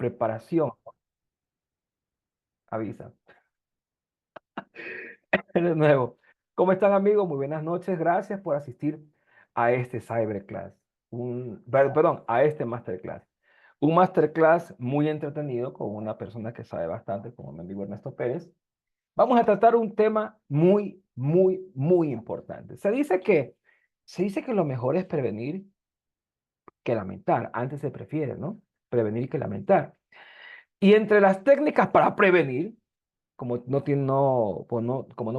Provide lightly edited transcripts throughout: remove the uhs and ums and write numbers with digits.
preparación. Avisa. De nuevo. ¿Cómo están, amigos? Muy buenas noches. Gracias por asistir a este Cyberclass. Perdón, a este Masterclass. Un Masterclass muy entretenido con una persona que sabe bastante, como mi amigo Ernesto Pérez. Vamos a tratar un tema muy importante. Se dice que lo mejor es prevenir que lamentar. Antes se prefiere, ¿no? Prevenir que lamentar. Y entre las técnicas para prevenir, como no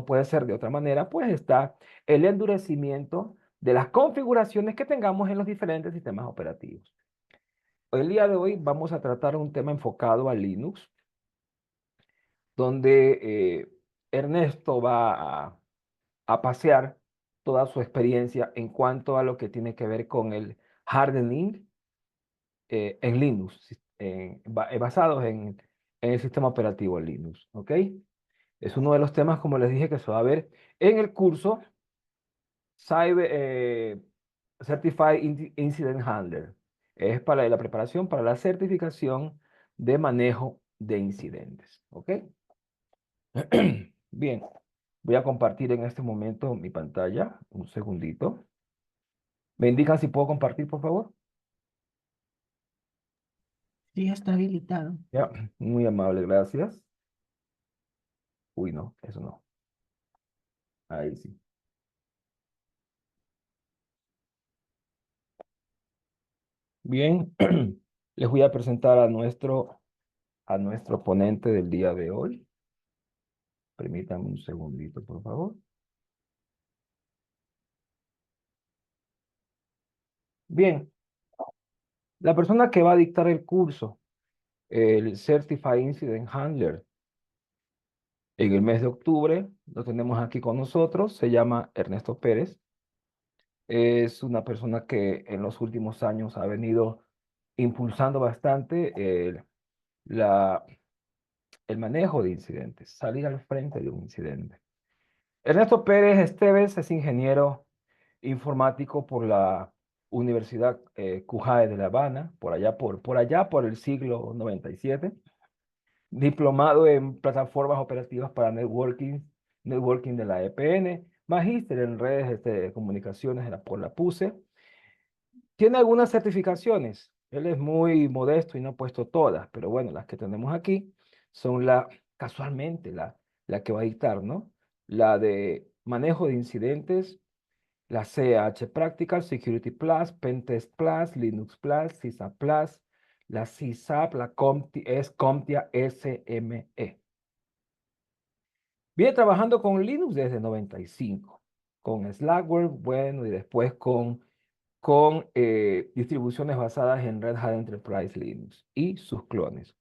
puede ser de otra manera, pues está el endurecimiento de las configuraciones que tengamos en los diferentes sistemas operativos. El día de hoy vamos a tratar un tema enfocado a Linux, donde Ernesto va a pasear toda su experiencia en cuanto a lo que tiene que ver con el hardening en Linux, basados en el sistema operativo Linux, ¿ok? Es uno de los temas, como les dije, que se va a ver en el curso Certified Incident Handler. Es para la preparación para la certificación de manejo de incidentes, ¿ok? Bien, voy a compartir en este momento mi pantalla. Un segundito. ¿Me indican si puedo compartir, por favor? Sí, está habilitado. Ya, muy amable, gracias. Uy, no, eso no. Ahí sí. Bien, les voy a presentar a nuestro ponente del día de hoy. Permítanme un segundito, por favor. Bien, la persona que va a dictar el curso, el Certified Incident Handler, en el mes de octubre, lo tenemos aquí con nosotros, se llama Ernesto Pérez. Es una persona que en los últimos años ha venido impulsando bastante la, el manejo de incidentes, salir al frente de un incidente. Ernesto Pérez Esteves es ingeniero informático por la Universidad Cujae de La Habana, por el siglo 97, diplomado en plataformas operativas para networking de la EPN, magíster en redes de comunicaciones por la PUSE. Tiene algunas certificaciones. Él es muy modesto y no ha puesto todas, pero bueno, las que tenemos aquí son casualmente, la que va a dictar, ¿no? La de manejo de incidentes, la CH Practical, Security Plus, Pentest Plus, Linux Plus, CISA Plus, la CISAP, CompTIA SME. Viene trabajando con Linux desde 95, con Slackware, bueno, y después con distribuciones basadas en Red Hat Enterprise Linux y sus clones.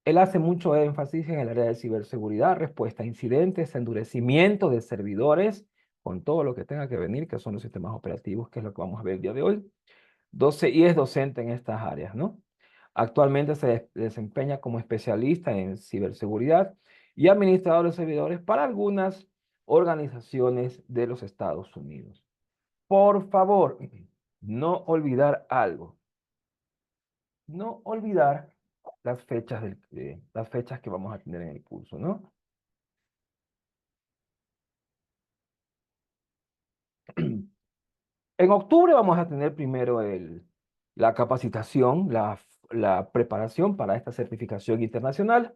Él hace mucho énfasis en el área de ciberseguridad, respuesta a incidentes, endurecimiento de servidores, con todo lo que tenga que venir, que son los sistemas operativos, que es lo que vamos a ver el día de hoy. Y es docente en estas áreas, ¿no? Actualmente se desempeña como especialista en ciberseguridad y administrador de servidores para algunas organizaciones de los Estados Unidos. Por favor, no olvidar algo. No olvidar las fechas que vamos a tener en el curso, ¿no? En octubre vamos a tener primero la capacitación, la preparación para esta certificación internacional.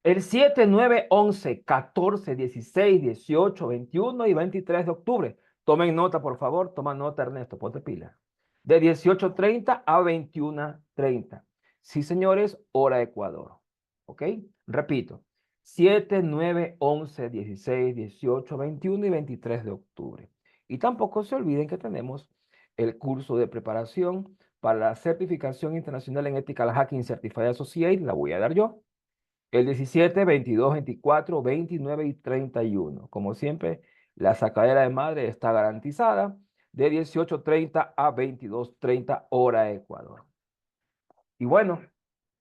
El 7, 9, 11, 14, 16, 18, 21 y 23 de octubre. Tomen nota, por favor. Toma nota, Ernesto. Ponte pila. De 18:30 a 21:30. Sí, señores, hora Ecuador. ¿Ok? Repito. 7, 9, 11, 16, 18, 21 y 23 de octubre. Y tampoco se olviden que tenemos el curso de preparación para la certificación internacional en Ethical Hacking Certified Associate. La voy a dar yo. El 17, 22, 24, 29 y 31. Como siempre, la sacadera de madre está garantizada de 18:30 a 22:30 hora Ecuador. Y bueno,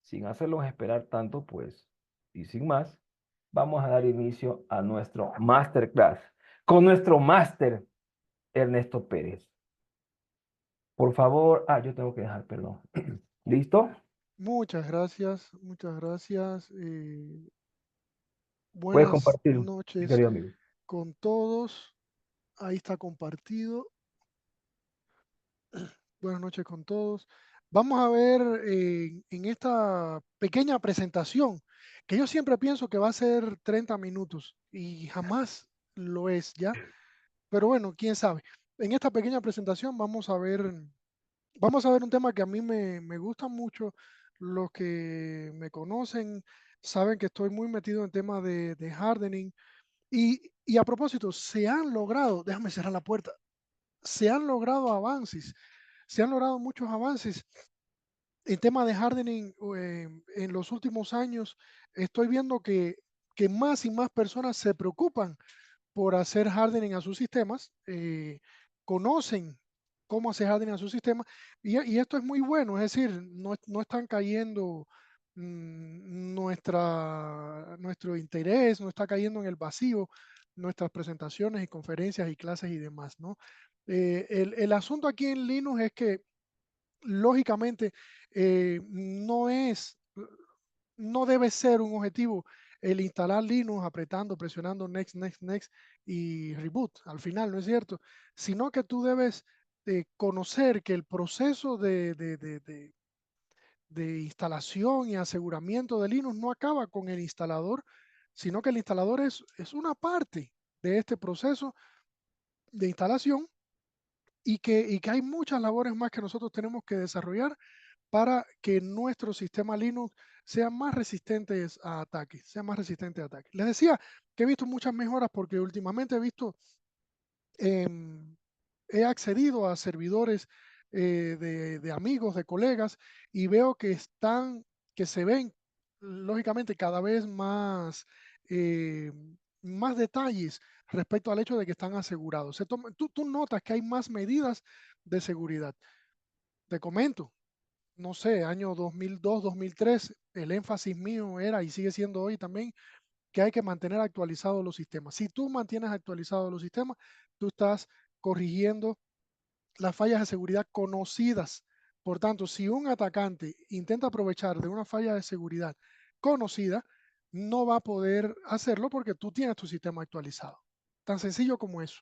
sin hacerlos esperar tanto, pues, y sin más, vamos a dar inicio a nuestro masterclass con nuestro máster Ernesto Pérez. Por favor, yo tengo que dejar, perdón. ¿Listo? Muchas gracias, muchas gracias. Puedes Buenas compartir, mi noches querido amigo. con todos. Ahí está compartido. Buenas noches con todos. Vamos a ver en esta pequeña presentación, que yo siempre pienso que va a ser 30 minutos y jamás lo es, ¿ya? Pero bueno, quién sabe. En esta pequeña presentación vamos a ver un tema que a mí me gusta mucho. Los que me conocen saben que estoy muy metido en temas de hardening. Y a propósito, se han logrado, déjame cerrar la puerta, se han logrado avances, se han logrado muchos avances en tema de hardening en los últimos años. Estoy viendo que más y más personas se preocupan por hacer hardening a sus sistemas, conocen cómo hacer hardening a sus sistemas y esto es muy bueno, es decir, no están cayendo nuestro interés, no está cayendo en el vacío nuestras presentaciones y conferencias y clases y demás, ¿no? El asunto aquí en Linux es que lógicamente no debe ser un objetivo el instalar Linux apretando, presionando next, next, next y reboot. Al final, no es cierto, sino que tú debes conocer que el proceso de instalación y aseguramiento de Linux no acaba con el instalador, sino que el instalador es una parte de este proceso de instalación y que hay muchas labores más que nosotros tenemos que desarrollar para que nuestro sistema Linux sea más resistentes a ataques, sea más resistente a ataques. Les decía que he visto muchas mejoras porque últimamente he visto, em, he accedido a servidores de amigos, de colegas, y veo que se ven, lógicamente, cada vez eh, más detalles respecto al hecho de que están asegurados. Tú notas que hay más medidas de seguridad. Te comento, no sé, año 2002, 2003, el énfasis mío era y sigue siendo hoy también que hay que mantener actualizados los sistemas. Si tú mantienes actualizados los sistemas, tú estás corrigiendo las fallas de seguridad conocidas. Por tanto, si un atacante intenta aprovechar de una falla de seguridad conocida, no va a poder hacerlo porque tú tienes tu sistema actualizado. Tan sencillo como eso.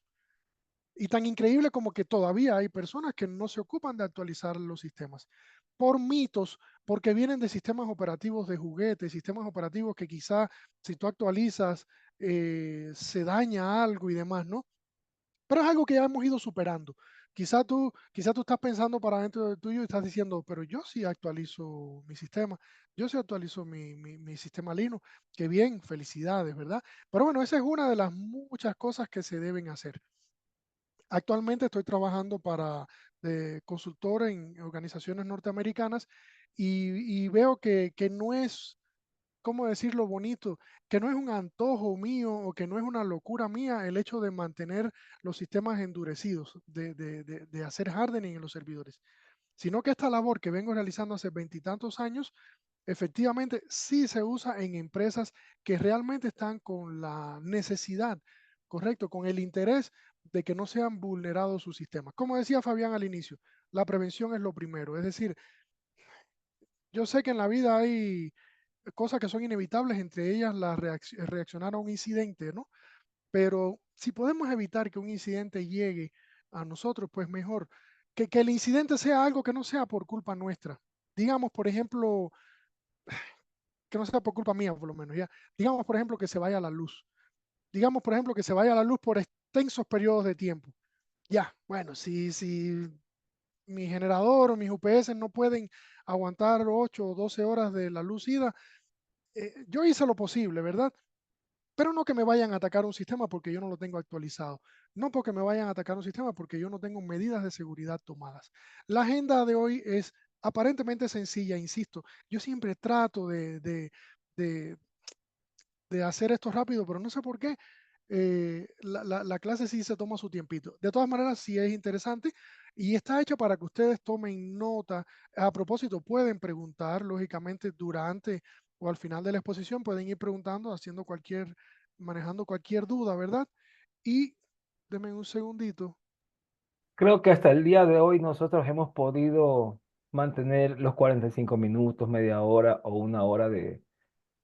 Y tan increíble como que todavía hay personas que no se ocupan de actualizar los sistemas por mitos, porque vienen de sistemas operativos de juguete, sistemas operativos que quizá si tú actualizas se daña algo y demás, ¿no? Pero es algo que ya hemos ido superando. Quizá tú estás pensando para dentro de tuyo y estás diciendo, pero yo sí actualizo mi sistema, yo sí actualizo mi sistema Linux. Qué bien, felicidades, ¿verdad? Pero bueno, esa es una de las muchas cosas que se deben hacer. Actualmente estoy trabajando para consultor en organizaciones norteamericanas y veo que no es, ¿cómo decirlo bonito? Que no es un antojo mío o que no es una locura mía el hecho de mantener los sistemas endurecidos, de hacer hardening en los servidores, sino que esta labor que vengo realizando hace veintitantos años efectivamente sí se usa en empresas que realmente están con la necesidad, correcto, con el interés de que no sean vulnerados sus sistemas. Como decía Fabián al inicio, la prevención es lo primero. Es decir, yo sé que en la vida hay cosas que son inevitables, entre ellas reaccionar a un incidente, ¿no? Pero si podemos evitar que un incidente llegue a nosotros, pues mejor. Que el incidente sea algo que no sea por culpa nuestra. Digamos, por ejemplo, que no sea por culpa mía, por lo menos, ya. Digamos, por ejemplo, que se vaya la luz. Digamos, por ejemplo, que se vaya la luz por extensos periodos de tiempo. Ya, bueno, si mi generador o mis UPS no pueden aguantar 8 o 12 horas de la luz ida, yo hice lo posible, ¿verdad? Pero no que me vayan a atacar un sistema porque yo no lo tengo actualizado. No porque me vayan a atacar un sistema porque yo no tengo medidas de seguridad tomadas. La agenda de hoy es aparentemente sencilla, insisto. Yo siempre trato de, de hacer esto rápido, pero no sé por qué. La clase sí se toma su tiempito. De todas maneras, sí es interesante y está hecho para que ustedes tomen nota. A propósito, pueden preguntar, lógicamente, durante o al final de la exposición, pueden ir preguntando, manejando cualquier duda, ¿verdad? Y denme un segundito. Creo que hasta el día de hoy nosotros hemos podido mantener los 45 minutos, media hora o una hora Sí,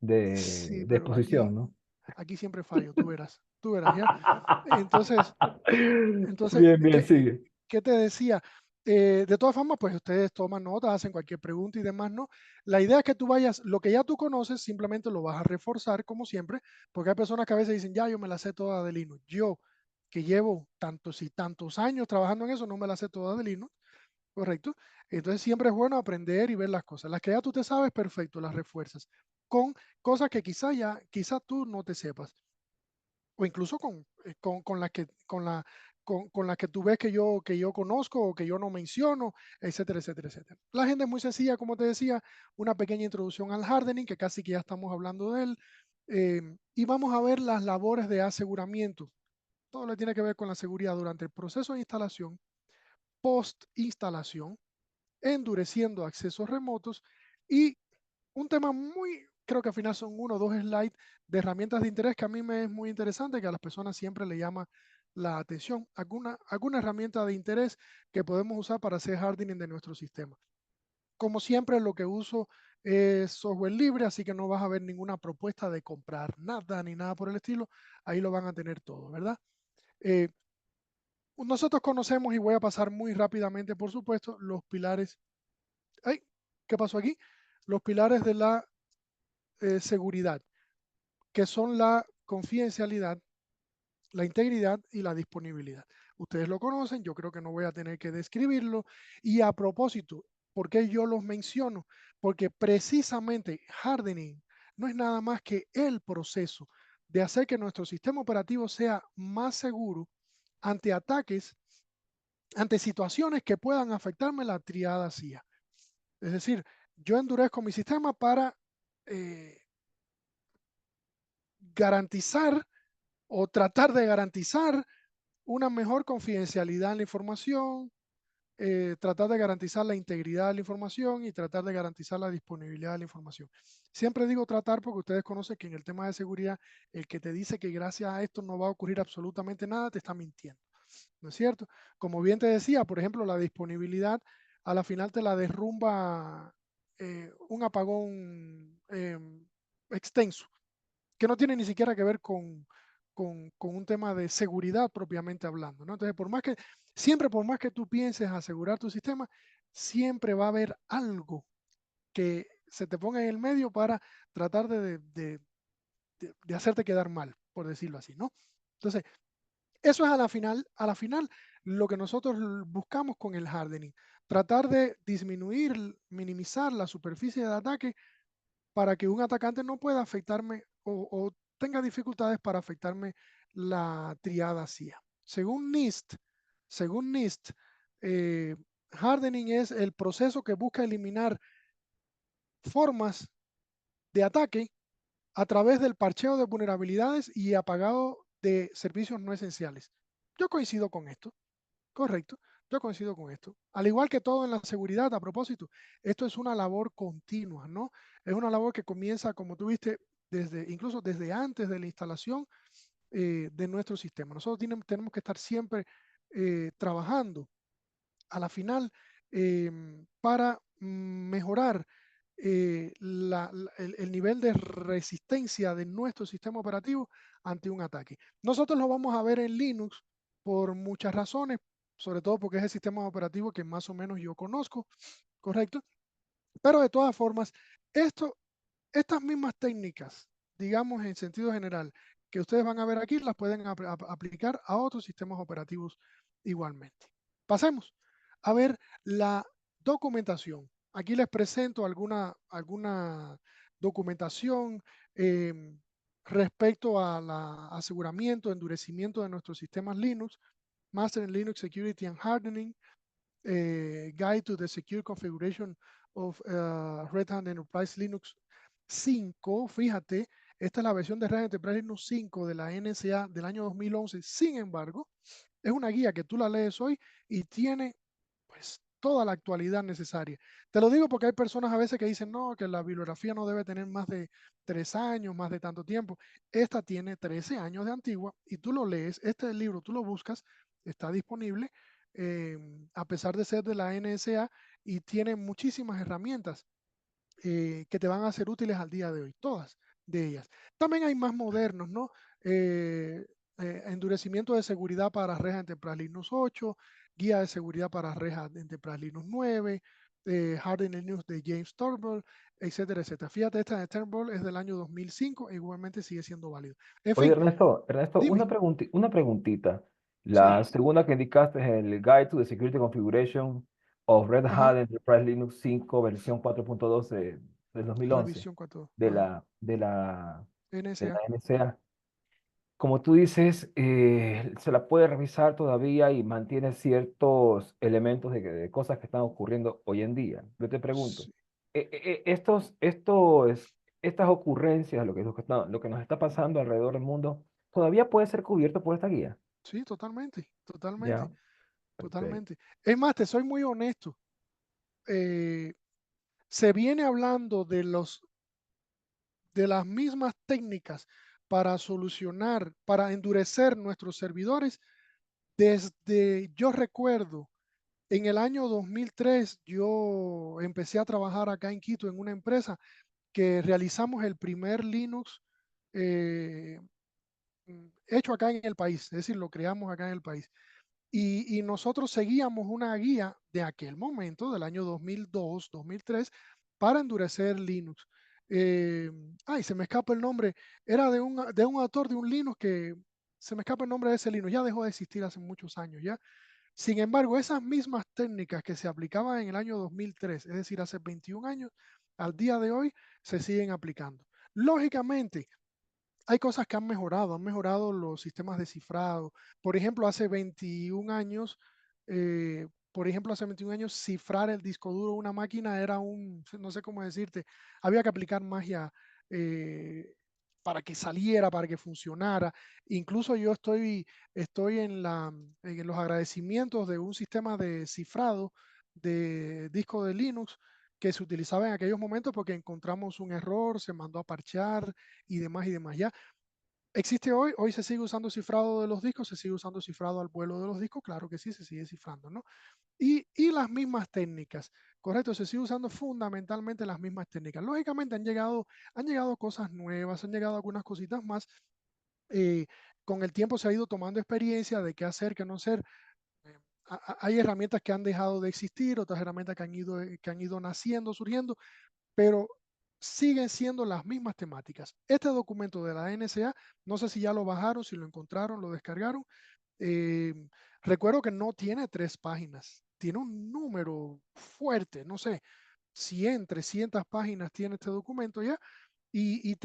de pero aquí, exposición, ¿no? aquí siempre fallo, tú verás, ¿ya? Entonces, Bien, bien, ¿qué, sigue. qué te decía? De todas formas, pues ustedes toman notas, hacen cualquier pregunta y demás, ¿no? La idea es que tú vayas, lo que ya tú conoces, simplemente lo vas a reforzar como siempre, porque hay personas que a veces dicen, ya, yo me la sé toda de Linux. Yo, que llevo tantos y tantos años trabajando en eso, no me la sé toda de Linux, ¿correcto? Entonces siempre es bueno aprender y ver las cosas. Las que ya tú te sabes, perfecto, las refuerzas con cosas que quizá tú no te sepas o incluso con las que, con las que tú ves que yo conozco o que yo no menciono, etcétera, etcétera, etcétera. La agenda es muy sencilla, como te decía, una pequeña introducción al hardening, que casi que ya estamos hablando de él, y vamos a ver las labores de aseguramiento. Todo lo que tiene que ver con la seguridad durante el proceso de instalación, post instalación, endureciendo accesos remotos y un tema muy, creo que al final son uno o dos slides de herramientas de interés que a mí me es muy interesante, que a las personas siempre le llama la atención. Alguna herramienta de interés que podemos usar para hacer hardening de nuestro sistema. Como siempre, lo que uso es software libre, así que no vas a ver ninguna propuesta de comprar nada ni nada por el estilo. Ahí lo van a tener todo, ¿verdad? Eh, Nosotros conocemos, y voy a pasar muy rápidamente, por supuesto, los pilares. ¡Ay! ¿Qué pasó aquí? Los pilares de la seguridad, que son la confidencialidad, la integridad y la disponibilidad. Ustedes lo conocen, yo creo que no voy a tener que describirlo. Y a propósito, ¿por qué yo los menciono? Porque precisamente hardening no es nada más que el proceso de hacer que nuestro sistema operativo sea más seguro ante ataques, ante situaciones que puedan afectarme la triada CIA. Es decir, yo endurezco mi sistema para eh, garantizar o tratar de garantizar una mejor confidencialidad en la información, tratar de garantizar la integridad de la información y tratar de garantizar la disponibilidad de la información. Siempre digo tratar porque ustedes conocen que en el tema de seguridad, el que te dice que gracias a esto no va a ocurrir absolutamente nada, te está mintiendo. ¿No es cierto? Como bien te decía, por ejemplo, la disponibilidad a la final te la derrumba un apagón extenso que no tiene ni siquiera que ver con un tema de seguridad propiamente hablando, ¿no? Entonces, siempre por más que tú pienses asegurar tu sistema, siempre va a haber algo que se te ponga en el medio para tratar de hacerte quedar mal, por decirlo así, ¿no? Entonces, eso es a la final lo que nosotros buscamos con el hardening, tratar de disminuir, minimizar la superficie de ataque para que un atacante no pueda afectarme o tenga dificultades para afectarme la triada CIA. Según NIST, hardening es el proceso que busca eliminar formas de ataque a través del parcheo de vulnerabilidades y apagado de servicios no esenciales. Yo coincido con esto, correcto. Yo coincido con esto. Al igual que todo en la seguridad, a propósito, esto es una labor continua, ¿no? Es una labor que comienza, como tú viste, incluso desde antes de la instalación de nuestro sistema. Nosotros tenemos que estar siempre trabajando a la final para mejorar el nivel de resistencia de nuestro sistema operativo ante un ataque. Nosotros lo vamos a ver en Linux por muchas razones, sobre todo porque es el sistema operativo que más o menos yo conozco, ¿correcto? Pero de todas formas, estas mismas técnicas, digamos en sentido general, que ustedes van a ver aquí, las pueden aplicar a otros sistemas operativos igualmente. Pasemos a ver la documentación. Aquí les presento alguna documentación respecto al aseguramiento, endurecimiento de nuestros sistemas Linux, Master in Linux Security and Hardening, Guide to the Secure Configuration of Red Hat Enterprise Linux 5. Fíjate, esta es la versión de Red Hat Enterprise Linux 5 de la NSA del año 2011. Sin embargo, es una guía que tú la lees hoy y tiene pues toda la actualidad necesaria. Te lo digo porque hay personas a veces que dicen, no, que la bibliografía no debe tener más de 3 años, más de tanto tiempo. Esta tiene 13 años de antigua y tú lo lees, este libro tú lo buscas, está disponible, a pesar de ser de la NSA, y tiene muchísimas herramientas que te van a ser útiles al día de hoy, todas de ellas. También hay más modernos, ¿no? Endurecimiento de seguridad para Red Hat Enterprise Linux 8, guía de seguridad para Red Hat Enterprise Linux 9, Hardening Linux de James Turnbull, etcétera, etcétera. Fíjate, esta de Turnbull es del año 2005 e igualmente sigue siendo válido. En Oye, fin, Ernesto, dime. una preguntita. Sí, La segunda que indicaste es el Guide to the Security Configuration of Red ajá, Hat Enterprise Linux 5, versión 4.2 del 2011, revisión 4, de ajá, la, de la, de la NSA. NSA. Como tú dices, se la puede revisar todavía y mantiene ciertos elementos de cosas que están ocurriendo hoy en día. Yo te pregunto, Sí, estas ocurrencias, lo que nos está pasando alrededor del mundo, ¿todavía puede ser cubierto por esta guía? sí, totalmente, Ya, totalmente, perfecto. totalmente. Es más, te soy muy honesto. eh, Se viene hablando de las mismas técnicas para solucionar, para endurecer nuestros servidores desde, yo recuerdo, en el año 2003 yo empecé a trabajar acá en Quito en una empresa que realizamos el primer Linux eh, hecho acá en el país, es decir, lo creamos acá en el país. Y nosotros seguíamos una guía de aquel momento, del año 2002, 2003, para endurecer Linux. Eh, se me escapa el nombre. Era de un autor de un Linux que se me escapa el nombre de ese Linux. Ya dejó de existir hace muchos años, ¿ya? Sin embargo, esas mismas técnicas que se aplicaban en el año 2003, es decir, hace 21 años, al día de hoy se siguen aplicando. Lógicamente, hay cosas que han mejorado los sistemas de cifrado. Por ejemplo, hace 21 años, hace 21 años, cifrar el disco duro de una máquina era no sé cómo decirte, había que aplicar magia eh, para que saliera, para que funcionara. Incluso yo estoy en los agradecimientos de un sistema de cifrado de disco de Linux que se utilizaba en aquellos momentos porque encontramos un error, se mandó a parchar y demás y demás. Ya existe hoy se sigue usando cifrado de los discos, se sigue usando cifrado al vuelo de los discos, claro que sí, se sigue cifrando, ¿no? Y las mismas técnicas, correcto, se sigue usando fundamentalmente las mismas técnicas. Lógicamente han llegado cosas nuevas, han llegado algunas cositas más. eh, con el tiempo se ha ido tomando experiencia de qué hacer, qué no hacer. Eh, Hay herramientas que han dejado de existir, otras herramientas que han ido naciendo, surgiendo, pero siguen siendo las mismas temáticas. Este documento de la NSA, no sé si ya lo bajaron, si lo encontraron, lo descargaron. eh, Recuerdo que no tiene 3 páginas, tiene un número fuerte, no sé, 100, 300 páginas tiene este documento ya, y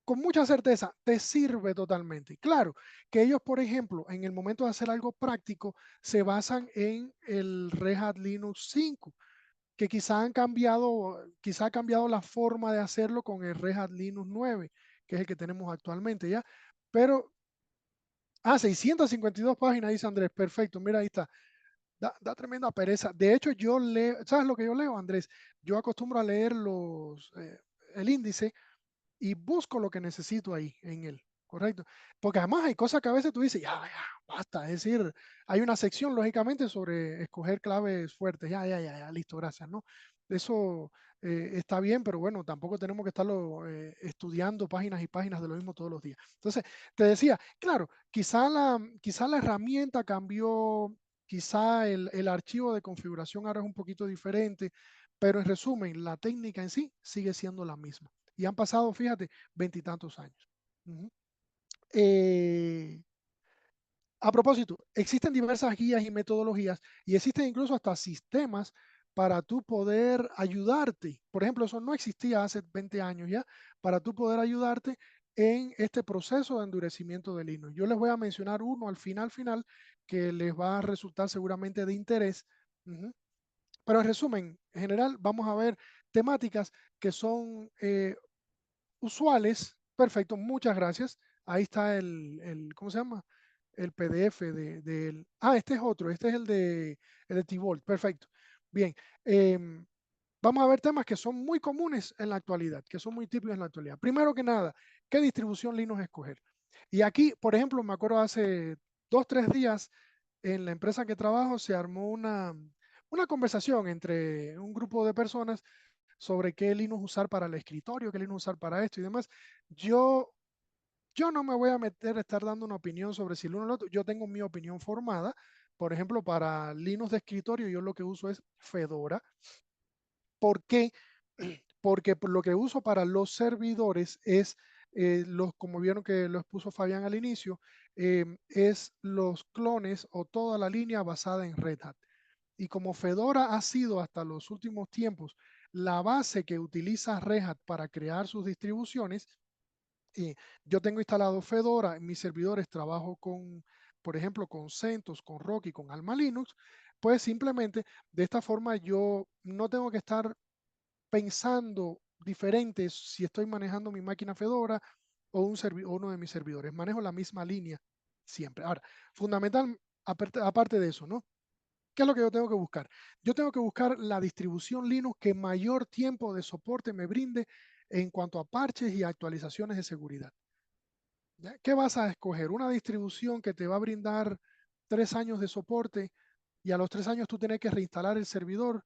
con mucha certeza te sirve totalmente. Claro, que ellos, por ejemplo, en el momento de hacer algo práctico, se basan en el Red Hat Linux 5 que quizá ha cambiado la forma de hacerlo con el Red Hat Linux 9, que es el que tenemos actualmente ya. Pero, 652 páginas, dice Andrés, perfecto, mira, ahí está. Da tremenda pereza. De hecho, yo leo, ¿sabes lo que yo leo, Andrés? Yo acostumbro a leer el índice y busco lo que necesito ahí en él, ¿correcto? Porque además hay cosas que a veces tú dices, ya, basta, es decir, hay una sección lógicamente sobre escoger claves fuertes, ya, listo, gracias, ¿no? Eso está bien, pero bueno, tampoco tenemos que estarlo estudiando páginas y páginas de lo mismo todos los días. Entonces, te decía, claro, quizá la herramienta cambió, quizá el archivo de configuración ahora es un poquito diferente, pero en resumen, la técnica en sí sigue siendo la misma. Y han pasado, fíjate, 20 y tantos años. Ujú. Eh, a propósito, existen diversas guías y metodologías y existen incluso hasta sistemas para tú poder ayudarte. Por ejemplo, eso no existía hace 20 años ya, para tú poder ayudarte en este proceso de endurecimiento del Linux. Yo les voy a mencionar uno al final, que les va a resultar seguramente de interés. Ujú. Pero en resumen, en general, vamos a ver temáticas que son usuales. Perfecto, muchas gracias. Ahí está ¿cómo se llama? El PDF este es otro, este es el de T-Volt. Perfecto. Bien, em, vamos a ver temas que son muy comunes en la actualidad, que son muy típicos en la actualidad. Primero que nada, ¿qué distribución Linux escoger? Y aquí, por ejemplo, me acuerdo hace 2, 3 días en la empresa que trabajo se armó una conversación entre un grupo de personas sobre qué Linux usar para el escritorio, qué Linux usar para esto y demás. Yo, yo no me voy a meter a estar dando una opinión sobre si el uno o el otro. Yo tengo mi opinión formada. Por ejemplo, para Linux de escritorio, yo lo que uso es Fedora. ¿Por qué? Porque lo que uso para los servidores es, como vieron que lo expuso Fabián al inicio, es los clones o toda la línea basada en Red Hat. Y como Fedora ha sido hasta los últimos tiempos la base que utiliza Red Hat para crear sus distribuciones, yo tengo instalado Fedora en mis servidores, trabajo con, por ejemplo, con CentOS, con Rocky, con Alma Linux, pues simplemente de esta forma yo no tengo que estar pensando diferente si estoy manejando mi máquina Fedora o uno de mis servidores. Manejo la misma línea siempre. Ahora, fundamental, aparte de eso, ¿no? ¿Qué es lo que yo tengo que buscar? Yo tengo que buscar la distribución Linux que mayor tiempo de soporte me brinde en cuanto a parches y actualizaciones de seguridad. ¿Ya? ¿Qué vas a escoger? Una distribución que te va a brindar 3 años de soporte y a los 3 años tú tienes que reinstalar el servidor.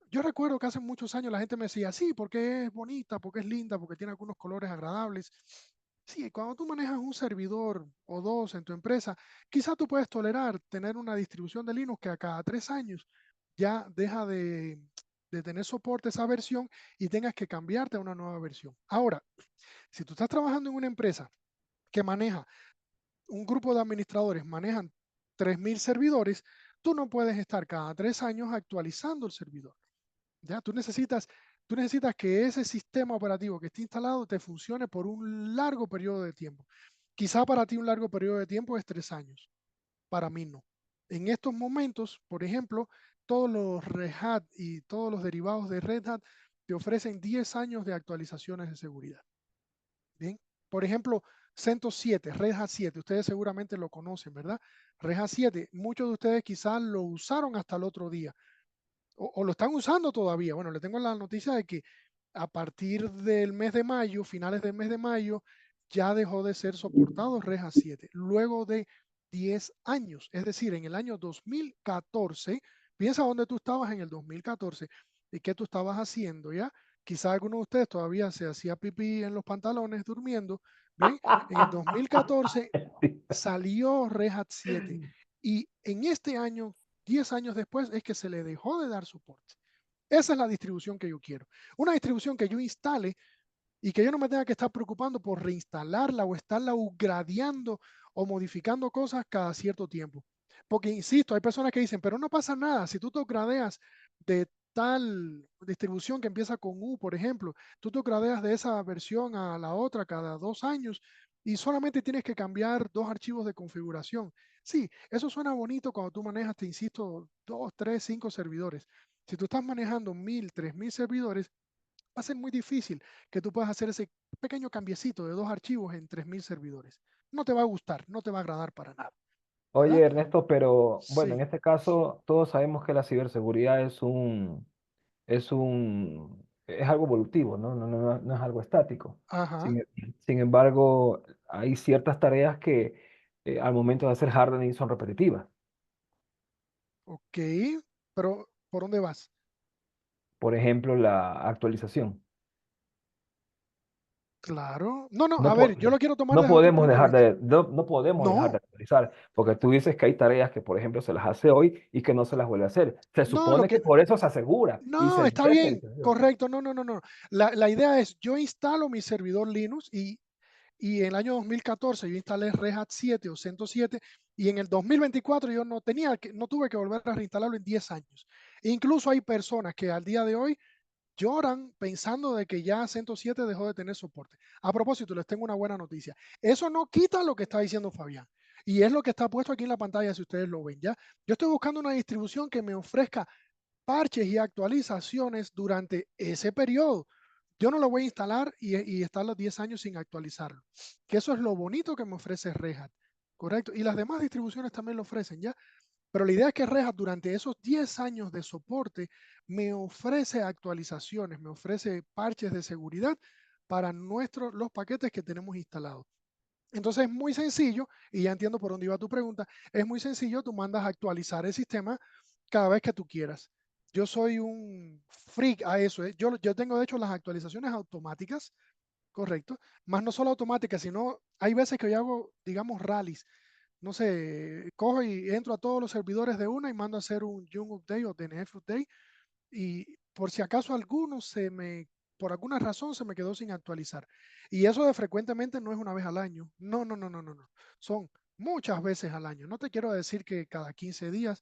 Yo recuerdo que hace muchos años la gente me decía, sí, porque es bonita, porque es linda, porque tiene algunos colores agradables. Sí, cuando tú manejas un servidor o dos en tu empresa, quizá tú puedes tolerar tener una distribución de Linux que a cada 3 años ya deja de tener soporte esa versión y tengas que cambiarte a una nueva versión. Ahora, si tú estás trabajando en una empresa que maneja un grupo de administradores, manejan 3.000 servidores, tú no puedes estar cada 3 años actualizando el servidor. ¿Ya? Tú necesitas que ese sistema operativo que esté instalado te funcione por un largo periodo de tiempo. Quizá para ti un largo periodo de tiempo es 3 años, para mí no. En estos momentos, por ejemplo, todos los Red Hat y todos los derivados de Red Hat te ofrecen 10 años de actualizaciones de seguridad. Bien, por ejemplo, CentOS 7, Red Hat 7, ustedes seguramente lo conocen, ¿verdad? Red Hat 7, muchos de ustedes quizás lo usaron hasta el otro día o lo están usando todavía. Bueno, le tengo la noticia de que a partir del mes de mayo, finales del mes de mayo, ya dejó de ser soportado Red Hat 7, luego de 10 años, es decir, en el año 2014, piensa dónde tú estabas en el 2014 y qué tú estabas haciendo, ¿ya? Quizá alguno de ustedes todavía se hacía pipí en los pantalones durmiendo, ¿bien? En el 2014 salió Red Hat 7 y en este año, 10 años después, es que se le dejó de dar soporte. Esa es la distribución que yo quiero. Una distribución que yo instale y que yo no me tenga que estar preocupando por reinstalarla o estarla upgradeando o modificando cosas cada cierto tiempo. Porque, insisto, hay personas que dicen, pero no pasa nada, si tú te upgradeas de tal distribución que empieza con U, por ejemplo, tú te upgradeas de esa versión a la otra cada 2 años y solamente tienes que cambiar 2 archivos de configuración. Sí, eso suena bonito cuando tú manejas, te insisto, 2, 3, 5 servidores. Si tú estás manejando 1.000, 3.000 servidores, va a ser muy difícil que tú puedas hacer ese pequeño cambiecito de 2 archivos en 3.000 servidores. No te va a gustar, no te va a agradar para nada, Oye, ¿verdad? Ernesto, pero bueno, en Sí, este caso todos sabemos que la ciberseguridad es algo evolutivo, ¿no? No es algo estático. ajá, Sin embargo, hay ciertas tareas que al momento de hacer hardening son repetitivas. ok, pero ¿por dónde vas? Por ejemplo, la actualización. Claro. No, no, No, a ver, yo lo quiero tomar no desde otro podemos punto de dejar vista. no podemos dejar de No, actualizar, porque tú dices que hay tareas que, por ejemplo, se las hace hoy y que no se las vuelve a hacer. Se no, lo supone que que, por eso se asegura y se no, está libera esa bien, actualización. correcto, no, no, no, no. La idea es, yo instalo mi servidor Linux y en el año 2014 yo instalé Red Hat 7 o CentOS 7 y en el 2024 yo no tuve que volver a reinstalarlo en 10 años. Incluso hay personas que al día de hoy lloran pensando de que ya CentOS 7 dejó de tener soporte. A propósito, les tengo una buena noticia. Eso no quita lo que está diciendo Fabián. Y es lo que está puesto aquí en la pantalla si ustedes lo ven ya. Yo estoy buscando una distribución que me ofrezca parches y actualizaciones durante ese periodo. Yo no lo voy a instalar y estar los 10 años sin actualizarlo. Que eso es lo bonito que me ofrece Red Hat. Correcto. Y las demás distribuciones también lo ofrecen ya. Pero la idea es que Red Hat durante esos 10 años de soporte me ofrece actualizaciones, me ofrece parches de seguridad para los paquetes que tenemos instalados. Entonces es muy sencillo, y ya entiendo por dónde iba tu pregunta, es muy sencillo, tú mandas a actualizar el sistema cada vez que tú quieras. Yo soy un freak a eso. Yo tengo de hecho las actualizaciones automáticas, correcto. Más no solo automáticas, sino hay veces que yo hago, digamos, rallies. No sé, cojo y entro a todos los servidores de una y mando a hacer un Young Update o DNF Update. Y por si acaso alguno por alguna razón se me quedó sin actualizar. Y eso de frecuentemente no es una vez al año. No, no, no, no, no, no. Son muchas veces al año. No te quiero decir que cada 15 días,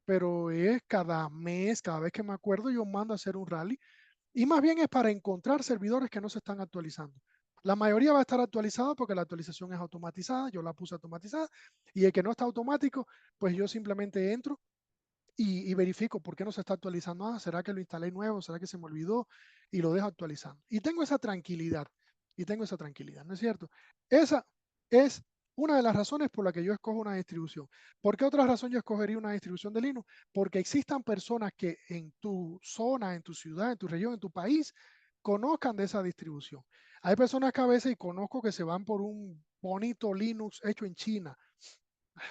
pero es cada mes, cada vez que me acuerdo, yo mando a hacer un rally. Y más bien es para encontrar servidores que no se están actualizando. La mayoría va a estar actualizada porque la actualización es automatizada, yo la puse automatizada, y el que no está automático, pues yo simplemente entro y verifico por qué no se está actualizando. Ah, ¿será que lo instalé nuevo? ¿Será que se me olvidó? Y lo dejo actualizando. Y tengo esa tranquilidad, ¿no es cierto? Esa es una de las razones por la que yo escojo una distribución. ¿Por qué otra razón yo escogería una distribución de Linux? Porque existan personas que en tu zona, en tu ciudad, en tu región, en tu país, conozcan de esa distribución. Hay personas que a veces conozco que se van por un bonito Linux hecho en China,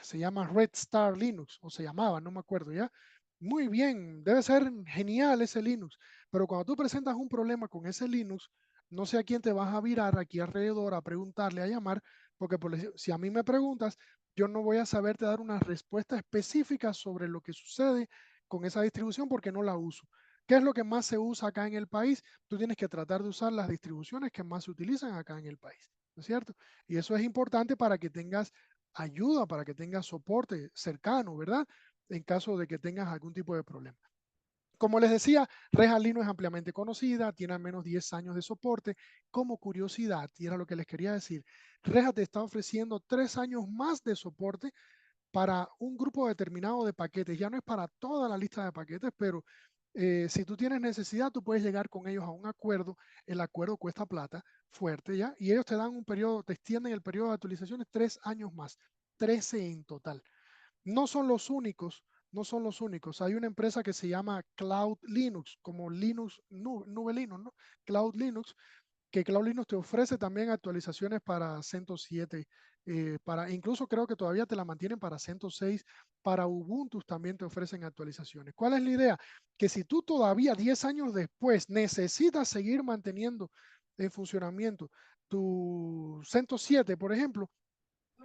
se llama Red Star Linux, o se llamaba, no me acuerdo ya. Muy bien, debe ser genial ese Linux, pero cuando tú presentas un problema con ese Linux, no sé a quién te vas a virar aquí alrededor a preguntarle, a llamar, porque si a mí me preguntas, yo no voy a saberte dar una respuesta específica sobre lo que sucede con esa distribución porque no la uso. ¿Qué es lo que más se usa acá en el país? Tú tienes que tratar de usar las distribuciones que más se utilizan acá en el país, ¿no es cierto? Y eso es importante para que tengas ayuda, para que tengas soporte cercano, ¿verdad? En caso de que tengas algún tipo de problema. Como les decía, Red Hat Linux es ampliamente conocida, tiene al menos 10 años de soporte. Como curiosidad, y era lo que les quería decir, Red Hat está ofreciendo 3 años más de soporte para un grupo determinado de paquetes. Ya no es para toda la lista de paquetes, pero si tú tienes necesidad, tú puedes llegar con ellos a un acuerdo. El acuerdo cuesta plata, fuerte ya, y ellos te dan un periodo, te extienden el periodo de actualizaciones 3 años más, 13 en total. No son los únicos, no son los únicos. Hay una empresa que se llama Cloud Linux, como Linux, nube Linux, ¿no? Cloud Linux, que Cloud Linux te ofrece también actualizaciones para CentOS 7, incluso creo que todavía te la mantienen para CentOS 6, para Ubuntu también te ofrecen actualizaciones. ¿Cuál es la idea? Que si tú todavía 10 años después necesitas seguir manteniendo en funcionamiento tu CentOS 7, por ejemplo,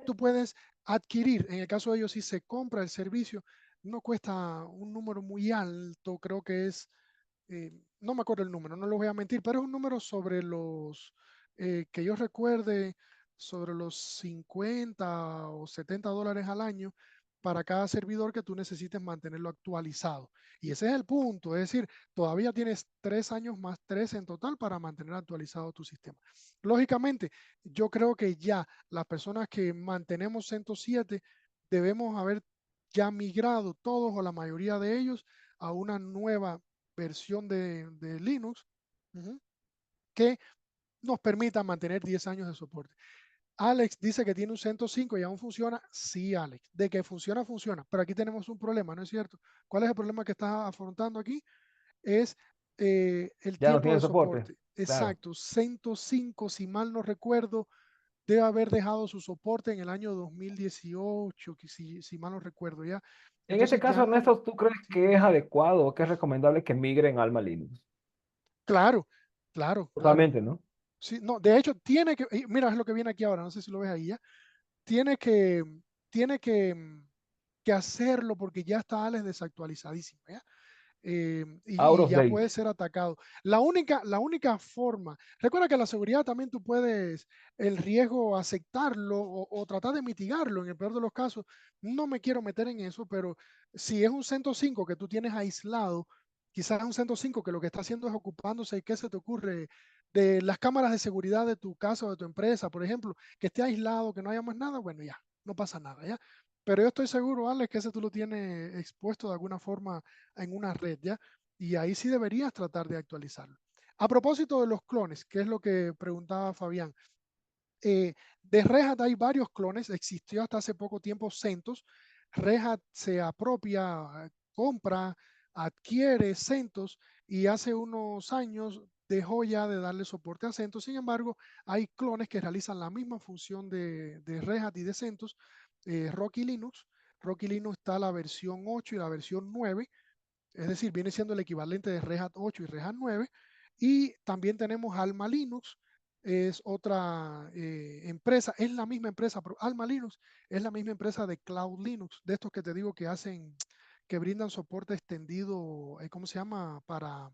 tú puedes adquirir, en el caso de ellos, si se compra el servicio, no cuesta un número muy alto, creo que es no me acuerdo el número, no lo voy a mentir, pero es un número sobre que yo recuerde, sobre los 50 o $70 al año para cada servidor que tú necesites mantenerlo actualizado. Y ese es el punto, es decir, todavía tienes 3 años más, 3 en total para mantener actualizado tu sistema. Lógicamente, yo creo que ya las personas que mantenemos CentOS 7 debemos haber ya migrado todos o la mayoría de ellos a una nueva versión de Linux, ujú, que nos permita mantener 10 años de soporte. Alex dice que tiene un CentOS 5 y aún funciona. Sí, Alex, de que funciona, funciona. Pero aquí tenemos un problema, ¿no es cierto? ¿Cuál es el problema que estás afrontando aquí? Es el Ya no tiempo tiene de soporte. soporte. Claro. Exacto, CentOS 5, si mal no recuerdo, debe haber dejado su soporte en el año 2018, que si mal no recuerdo ya. En este Entonces caso, ya no, Ernesto, ¿tú crees que es adecuado o que es recomendable que migren Alma Linux? claro, claro, claro. Totalmente, ¿no? Sí, no, de hecho, tiene que, mira, es lo que viene aquí ahora, no sé si lo ves ahí ya, tiene que, tiene que hacerlo porque ya está Alex desactualizadísimo, ¿ya? Out Y of ya puede date. ser atacado. La única forma, recuerda que la seguridad también tú puedes el riesgo aceptarlo o tratar de mitigarlo en el peor de los casos. No me quiero meter en eso, pero si es un CentOS 5 que tú tienes aislado, quizás un CentOS 5 que lo que está haciendo es ocupándose, ¿qué se te ocurre? De las cámaras de seguridad de tu casa o de tu empresa, por ejemplo, que esté aislado, que no haya más nada, bueno, ya, no pasa nada, ¿ya? Pero yo estoy seguro, Alex, que ese tú lo tienes expuesto de alguna forma en una red, ¿ya? Y ahí sí deberías tratar de actualizarlo. A propósito de los clones, que es lo que preguntaba Fabián, de Red Hat hay varios clones, existió hasta hace poco tiempo CentOS, Red Hat se apropia, compra, adquiere CentOS y hace unos años dejó ya de darle soporte a CentOS. Sin embargo, hay clones que realizan la misma función de Red Hat y de CentOS, Rocky Linux. Rocky Linux está la versión 8 y la versión 9. Es decir, viene siendo el equivalente de Red Hat 8 y Red Hat 9. Y también tenemos Alma Linux, es otra empresa, es la misma empresa, pero Alma Linux es la misma empresa de Cloud Linux, de estos que te digo que hacen, que brindan soporte extendido, ¿cómo se llama? Para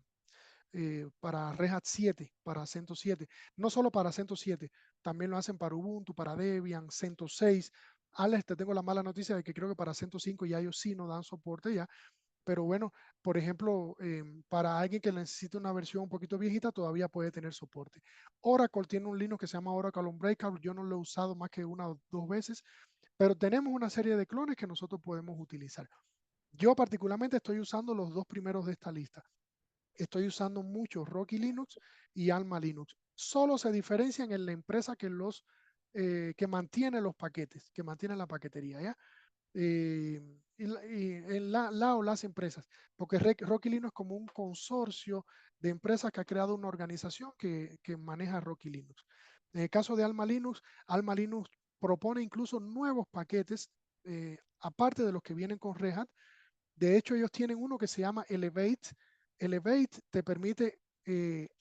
Red Hat 7, para CentOS 7. No solo para CentOS 7, también lo hacen para Ubuntu, para Debian, CentOS 6. Alex, te tengo la mala noticia de que creo que para CentOS 5 ya ellos sí no dan soporte ya. Pero bueno, por ejemplo, para alguien que necesite una versión un poquito viejita, todavía puede tener soporte. Oracle tiene un Linux que se llama Oracle Unbreakable. Yo no lo he usado más que una o dos veces, pero tenemos una serie de clones que nosotros podemos utilizar. Yo particularmente estoy usando los dos primeros de esta lista. Estoy usando mucho Rocky Linux y Alma Linux. Solo se diferencian en la empresa que mantiene los paquetes, que mantiene la paquetería, ¿ya? Y en o las empresas, porque Rocky Linux es como un consorcio de empresas que ha creado una organización que maneja Rocky Linux. En el caso de Alma Linux propone incluso nuevos paquetes, aparte de los que vienen con Red Hat. De hecho, ellos tienen uno que se llama Elevate. Elevate te permite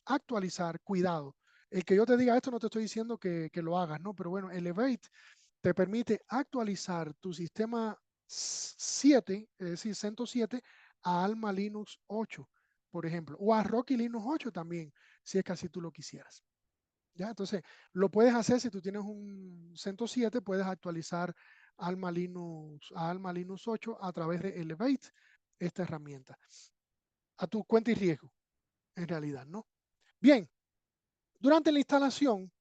actualizar, cuidado. El que yo te diga esto no te estoy diciendo que lo hagas, ¿no? Pero bueno, Elevate te permite actualizar tu sistema 7, es decir, CentOS 7, a Alma Linux 8, por ejemplo, o a Rocky Linux 8 también, si es que así tú lo quisieras. ¿Ya? Entonces, lo puedes hacer si tú tienes un CentOS 7, puedes actualizar Alma Linux a Alma Linux 8 a través de Elevate, esta herramienta, a tu cuenta y riesgo, en realidad, ¿no? Bien, durante la instalación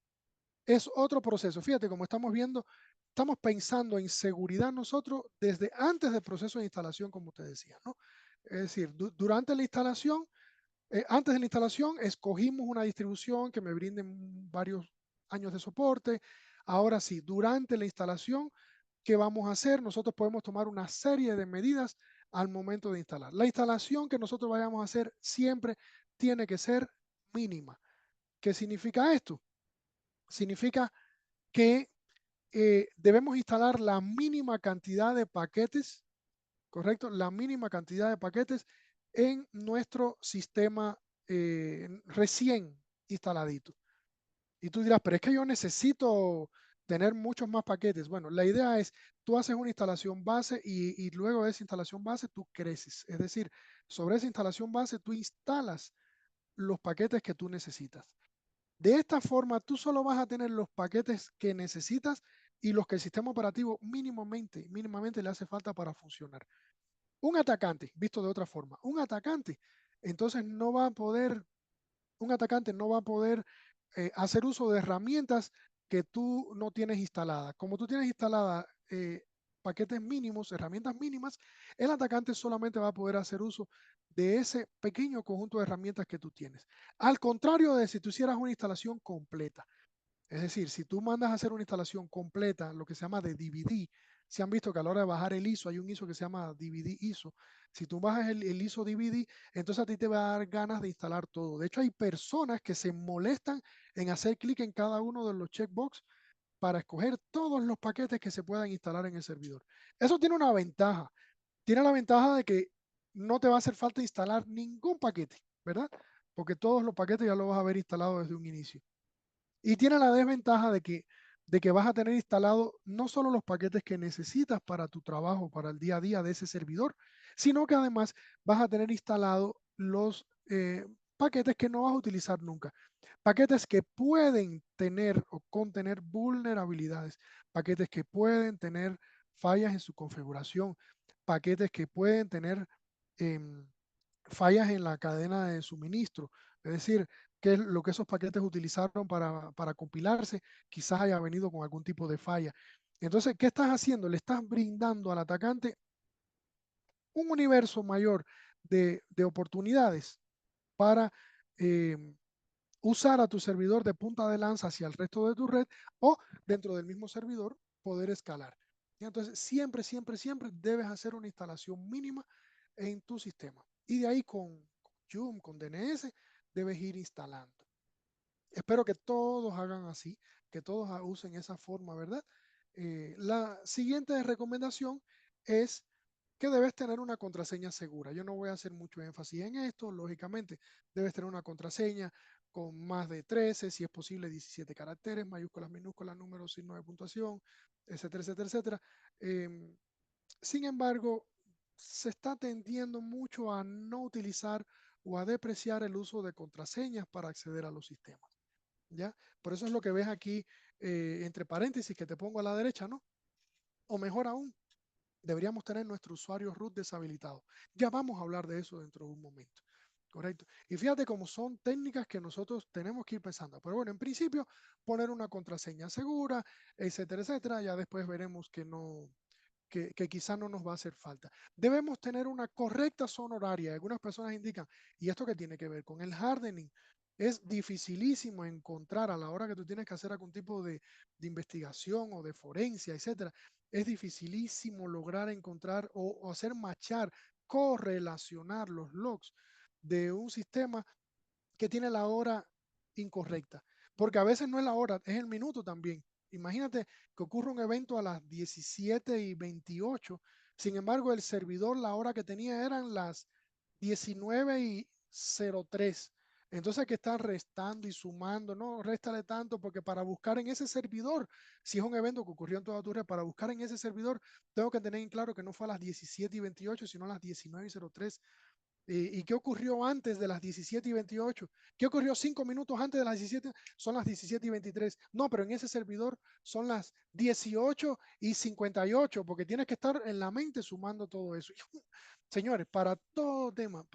es otro proceso. Fíjate, como estamos viendo, estamos pensando en seguridad nosotros desde antes del proceso de instalación, como te decía, ¿no? Es decir, durante la instalación, antes de la instalación, escogimos una distribución que me brinde varios años de soporte. Ahora sí, durante la instalación, ¿qué vamos a hacer? Nosotros podemos tomar una serie de medidas al momento de instalar. La instalación que nosotros vayamos a hacer siempre tiene que ser mínima. ¿Qué significa esto? Significa que debemos instalar la mínima cantidad de paquetes, ¿correcto? La mínima cantidad de paquetes en nuestro sistema recién instaladito. Y tú dirás, pero es que yo necesito tener muchos más paquetes. Bueno, la idea es, tú haces una instalación base y luego de esa instalación base tú creces. Es decir, sobre esa instalación base tú instalas los paquetes que tú necesitas. De esta forma, tú solo vas a tener los paquetes que necesitas y los que el sistema operativo mínimamente le hace falta para funcionar. Un atacante, visto de otra forma, entonces no va a poder, un atacante no va a poder hacer uso de herramientas que tú no tienes instaladas. Como tú tienes instaladas paquetes mínimos, herramientas mínimas, el atacante solamente va a poder hacer uso de ese pequeño conjunto de herramientas que tú tienes. Al contrario de si tú hicieras una instalación completa. Es decir, si tú mandas a hacer una instalación completa, lo que se llama de DVD, se han visto que a la hora de bajar el ISO, hay un ISO que se llama DVD ISO. Si tú bajas el ISO DVD, entonces a ti te va a dar ganas de instalar todo. De hecho, hay personas que se molestan en hacer clic en cada uno de los checkbox para escoger todos los paquetes que se puedan instalar en el servidor. Eso tiene una ventaja. Tiene la ventaja de que no te va a hacer falta instalar ningún paquete, ¿verdad? Porque todos los paquetes ya los vas a haber instalado desde un inicio. Y tiene la desventaja de que vas a tener instalado no solo los paquetes que necesitas para tu trabajo, para el día a día de ese servidor, sino que además vas a tener instalado los paquetes que no vas a utilizar nunca. Paquetes que pueden tener o contener vulnerabilidades, paquetes que pueden tener fallas en su configuración, paquetes que pueden tener em, fallas en la cadena de suministro. Es decir, que lo que esos paquetes utilizaron para compilarse quizás haya venido con algún tipo de falla. Entonces, ¿qué estás haciendo? Le estás brindando al atacante un universo mayor de oportunidades para eh, usar a tu servidor de punta de lanza hacia el resto de tu red o dentro del mismo servidor poder escalar. Y entonces, siempre debes hacer una instalación mínima en tu sistema. Y de ahí con Joom, con DNS, debes ir instalando. Espero que todos hagan así, que todos usen esa forma, ¿verdad? La siguiente recomendación es que debes tener una contraseña segura. Yo no voy a hacer mucho énfasis en esto, lógicamente, debes tener una contraseña con más de 13, si es posible 17 caracteres, mayúsculas, minúsculas, números, signos de puntuación, etcétera, etcétera, etcétera. Sin embargo, se está tendiendo mucho a no utilizar o a depreciar el uso de contraseñas para acceder a los sistemas, ¿ya? Por eso es lo que ves aquí entre paréntesis que te pongo a la derecha, ¿no? O mejor aún, deberíamos tener nuestro usuario root deshabilitado. Ya vamos a hablar de eso dentro de un momento. Correcto. Y fíjate cómo son técnicas que nosotros tenemos que ir pensando. Pero bueno, en principio, poner una contraseña segura, etcétera, etcétera. Ya después veremos que no, que quizá no nos va a hacer falta. Debemos tener una correcta zona horaria. Algunas personas indican, ¿y esto qué tiene que ver con el hardening? Es dificilísimo encontrar a la hora que tú tienes que hacer algún tipo de investigación o de forencia, etcétera. Es dificilísimo lograr encontrar o hacer matchar, correlacionar los logs de un sistema que tiene la hora incorrecta. Porque a veces no es la hora, es el minuto también. Imagínate que ocurre un evento a las 17:28. Sin embargo, el servidor, la hora que tenía eran las 19:03. Entonces hay que estar restando y sumando, no, réstale tanto, porque para buscar en ese servidor, si es un evento que ocurrió en toda tu red, para buscar en ese servidor, tengo que tener en claro que no fue a las 17:28, sino a las 19:03. ¿Y qué ocurrió antes de las 17:28? ¿Qué ocurrió 5 minutos antes de las 17? Son las 17:23. No, pero en ese servidor son las 18:58, porque tienes que estar en la mente sumando todo eso. Señores, para todo tema,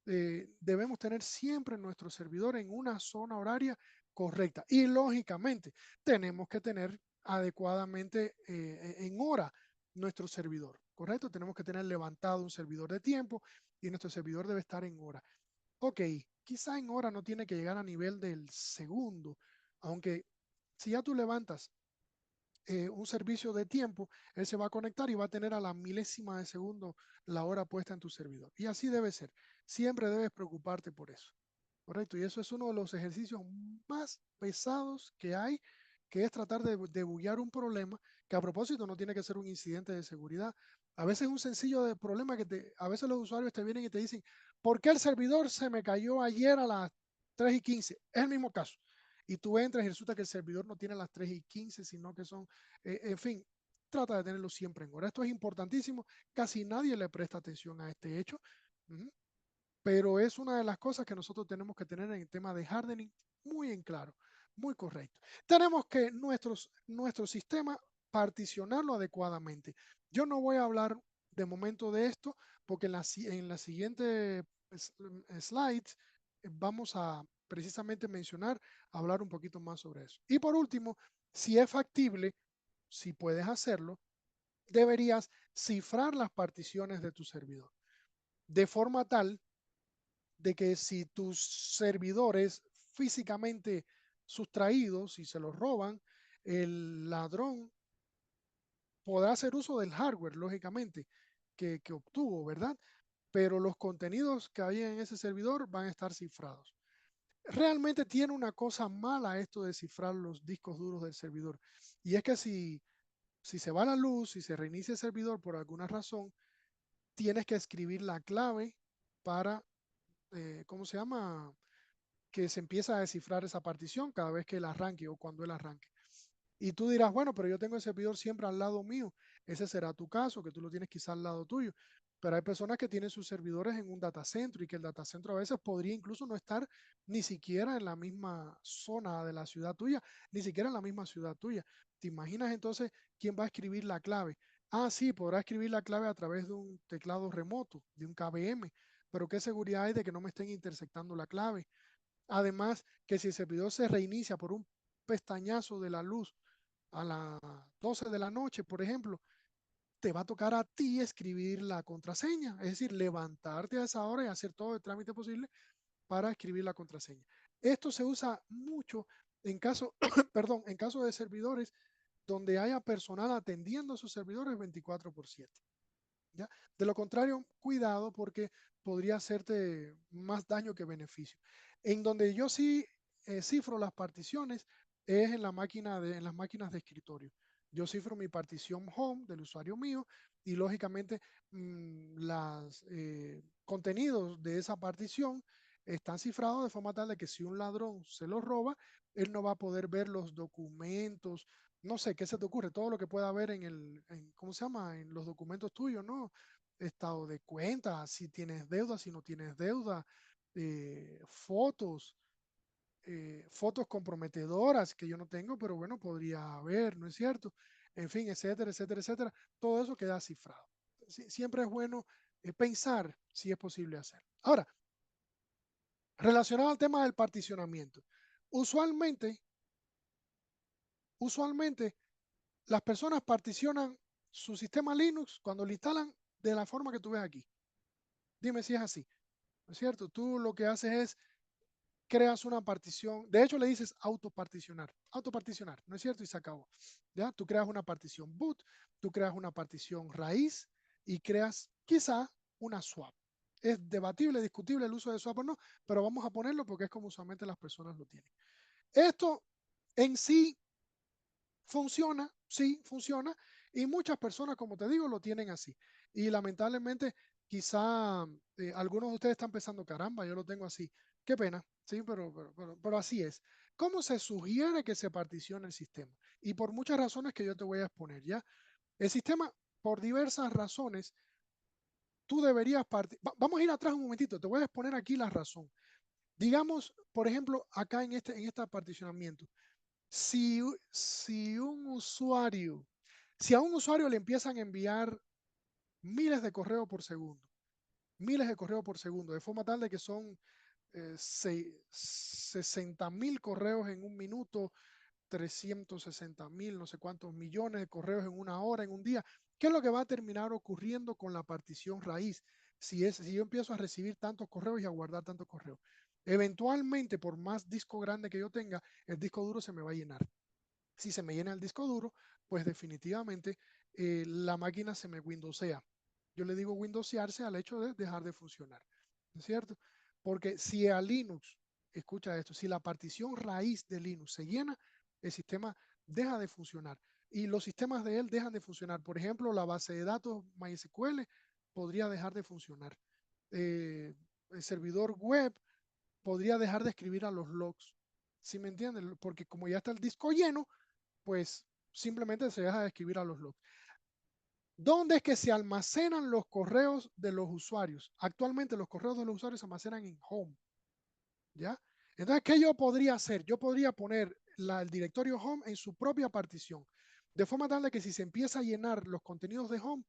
debemos tener siempre nuestro servidor en una zona horaria correcta. Y lógicamente, tenemos que tener adecuadamente en hora nuestro servidor, ¿correcto? Tenemos que tener levantado un servidor de tiempo y nuestro servidor debe estar en hora. Ok, quizá en hora no tiene que llegar a nivel del segundo, aunque si ya tú levantas un servicio de tiempo, él se va a conectar y va a tener a la milésima de segundo la hora puesta en tu servidor. Y así debe ser. Siempre debes preocuparte por eso. Correcto. Y eso es uno de los ejercicios más pesados que hay, que es tratar de debuggar un problema que a propósito no tiene que ser un incidente de seguridad. A veces es un sencillo problema a veces los usuarios te vienen y te dicen, ¿por qué el servidor se me cayó ayer a las 3:15? Es el mismo caso. Y tú entras y resulta que el servidor no tiene las 3:15, sino que son, en fin, trata de tenerlo siempre en hora. Esto es importantísimo. Casi nadie le presta atención a este hecho. Pero es una de las cosas que nosotros tenemos que tener en el tema de hardening muy en claro, muy correcto. Tenemos que nuestro sistema particionarlo adecuadamente. Yo no voy a hablar de momento de esto porque en la siguiente slides vamos a precisamente hablar un poquito más sobre eso. Y por último, si es factible, si puedes hacerlo, deberías cifrar las particiones de tu servidor de forma tal de que si tus servidores físicamente sustraídos, si se los roban, el ladrón podrá hacer uso del hardware, lógicamente, que obtuvo, ¿verdad? Pero los contenidos que hay en ese servidor van a estar cifrados. Realmente tiene una cosa mala esto de cifrar los discos duros del servidor. Y es que si se va la luz, si se reinicia el servidor por alguna razón, tienes que escribir la clave para, ¿cómo se llama? Que se empieza a descifrar esa partición cada vez que él arranque o cuando él arranque. Y tú dirás, bueno, pero yo tengo el servidor siempre al lado mío. Ese será tu caso, que tú lo tienes quizá al lado tuyo. Pero hay personas que tienen sus servidores en un datacentro y que el datacentro a veces podría incluso no estar ni siquiera en la misma zona de la ciudad tuya, ni siquiera en la misma ciudad tuya. ¿Te imaginas entonces quién va a escribir la clave? Ah, sí, podrá escribir la clave a través de un teclado remoto, de un KVM, pero ¿qué seguridad hay de que no me estén intersectando la clave? Además, que si el servidor se reinicia por un pestañazo de la luz a las 12 de la noche, por ejemplo, te va a tocar a ti escribir la contraseña, es decir, levantarte a esa hora y hacer todo el trámite posible para escribir la contraseña. Esto se usa mucho en caso, perdón, en caso de servidores donde haya personal atendiendo a sus servidores 24/7. ¿Ya? De lo contrario, cuidado porque podría hacerte más daño que beneficio. En donde yo sí cifro las particiones es en las máquinas de escritorio. Yo cifro mi partición home del usuario mío y lógicamente los contenidos de esa partición están cifrados de forma tal de que si un ladrón se los roba, él no va a poder ver los documentos, no sé, ¿qué se te ocurre? Todo lo que pueda ver ¿cómo se llama? En los documentos tuyos, ¿no? Estado de cuenta, si tienes deuda, si no tienes deuda, fotos, fotos comprometedoras que yo no tengo, pero bueno, podría haber, ¿no es cierto? En fin, etcétera, etcétera, etcétera. Todo eso queda cifrado. Siempre es bueno pensar si es posible hacer. Ahora, relacionado al tema del particionamiento, usualmente, usualmente las personas particionan su sistema Linux cuando lo instalan de la forma que tú ves aquí. Dime si es así, ¿no es cierto? Tú lo que haces es creas una partición, de hecho le dices autoparticionar, ¿no es cierto? Y se acabó. ¿Ya? Tú creas una partición boot, tú creas una partición raíz y creas quizá una swap. Es debatible, discutible el uso de swap o no, pero vamos a ponerlo porque es como usualmente las personas lo tienen. Esto en sí funciona, sí, funciona, y muchas personas, como te digo, lo tienen así. Y lamentablemente, quizá algunos de ustedes están pensando, caramba, yo lo tengo así. Qué pena, sí, pero así es. ¿Cómo se sugiere que se particione el sistema? Y por muchas razones que yo te voy a exponer, ¿ya? El sistema, por diversas razones, tú deberías partir. Vamos a ir atrás un momentito, te voy a exponer aquí la razón. Digamos, por ejemplo, acá en este particionamiento, si a un usuario le empiezan a enviar miles de correos por segundo, miles de correos por segundo, de forma tal de que son 60.000 correos en un minuto, 360.000, no sé cuántos millones de correos en una hora, en un día. ¿Qué es lo que va a terminar ocurriendo con la partición raíz? Si yo empiezo a recibir tantos correos y a guardar tantos correos. Eventualmente, por más disco grande que yo tenga, el disco duro se me va a llenar. Si se me llena el disco duro, pues definitivamente la máquina se me windowsea. Yo le digo windowsearse al hecho de dejar de funcionar, ¿no es cierto? Porque si a Linux, escucha esto, si la partición raíz de Linux se llena, el sistema deja de funcionar y los sistemas de él dejan de funcionar. Por ejemplo, la base de datos MySQL podría dejar de funcionar. El servidor web podría dejar de escribir a los logs. ¿Sí me entienden? Porque como ya está el disco lleno, pues simplemente se deja de escribir a los logs. ¿Dónde es que se almacenan los correos de los usuarios? Actualmente los correos de los usuarios se almacenan en Home, ¿ya? Entonces, ¿qué yo podría hacer? Yo podría poner el directorio Home en su propia partición, de forma tal de que si se empieza a llenar los contenidos de Home,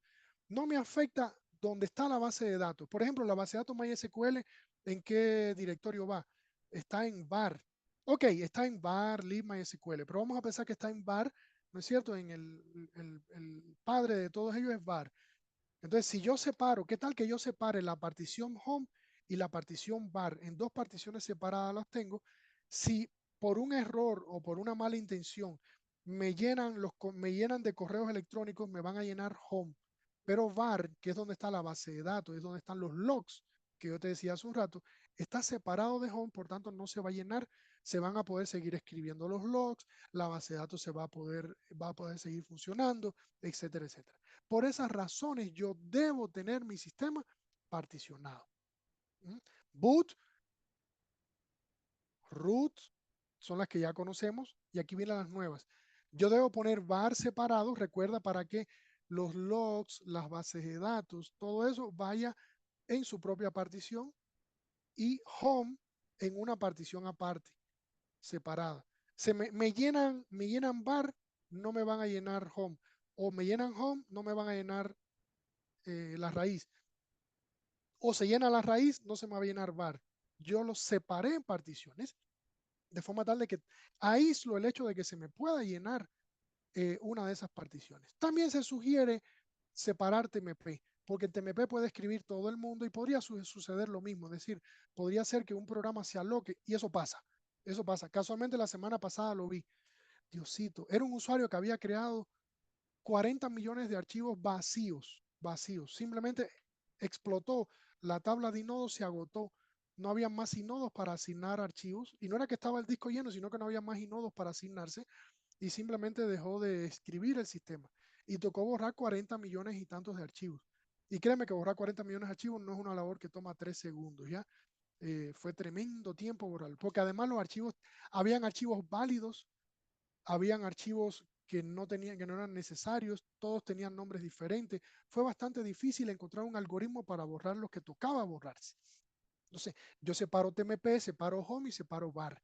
no me afecta dónde está la base de datos. Por ejemplo, la base de datos MySQL, ¿en qué directorio va? Está en var. Ok, está en var, lib MySQL, pero vamos a pensar que está en var, ¿no es cierto? En el padre de todos ellos es var. Entonces, si yo separo, ¿qué tal que yo separe la partición home y la partición var? En dos particiones separadas las tengo. Si por un error o por una mala intención me llenan de correos electrónicos, me van a llenar home. Pero var, que es donde está la base de datos, es donde están los logs, que yo te decía hace un rato, está separado de home, por tanto no se va a llenar, se van a poder seguir escribiendo los logs, la base de datos va a poder seguir funcionando, etcétera, etcétera. Por esas razones yo debo tener mi sistema particionado. Boot, root son las que ya conocemos y aquí vienen las nuevas. Yo debo poner var separados, recuerda, para que los logs, las bases de datos, todo eso vaya en su propia partición y home en una partición aparte, separada. Me llenan var, no me van a llenar home. O me llenan home, no me van a llenar la raíz. O se llena la raíz, no se me va a llenar var. Yo los separé en particiones de forma tal de que aíslo el hecho de que se me pueda llenar una de esas particiones. También se sugiere separar TMP, porque en TMP puede escribir todo el mundo y podría suceder lo mismo, es decir, podría ser que un programa se aloque y eso pasa. Eso pasa. Casualmente la semana pasada lo vi. Diosito, era un usuario que había creado 40 millones de archivos vacíos, vacíos. Simplemente explotó, la tabla de inodos se agotó, no había más inodos para asignar archivos y no era que estaba el disco lleno, sino que no había más inodos para asignarse y simplemente dejó de escribir el sistema y tocó borrar 40 millones y tantos de archivos. Y créeme que borrar 40 millones de archivos no es una labor que toma 3 segundos, ¿ya? Fue tremendo tiempo borrarlo, porque además los archivos, habían archivos válidos, habían archivos que no tenían, que no eran necesarios, todos tenían nombres diferentes. Fue bastante difícil encontrar un algoritmo para borrar los que tocaba borrarse. Entonces, yo separo TMP, separo home y separo var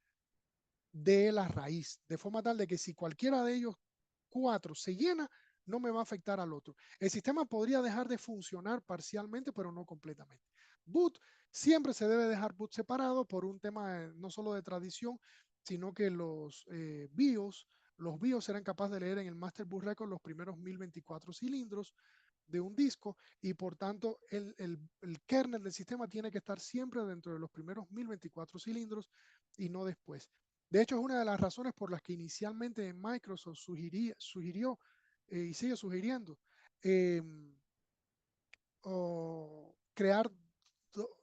de la raíz, de forma tal de que si cualquiera de ellos 4 se llena, no me va a afectar al otro. El sistema podría dejar de funcionar parcialmente, pero no completamente. Boot, siempre se debe dejar boot separado por un tema no solo de tradición, sino que los BIOS serán capaces de leer en el Master Boot Record los primeros 1024 cilindros de un disco y por tanto el kernel del sistema tiene que estar siempre dentro de los primeros 1024 cilindros y no después. De hecho, es una de las razones por las que inicialmente Microsoft sugirió y sigue sugiriendo crear,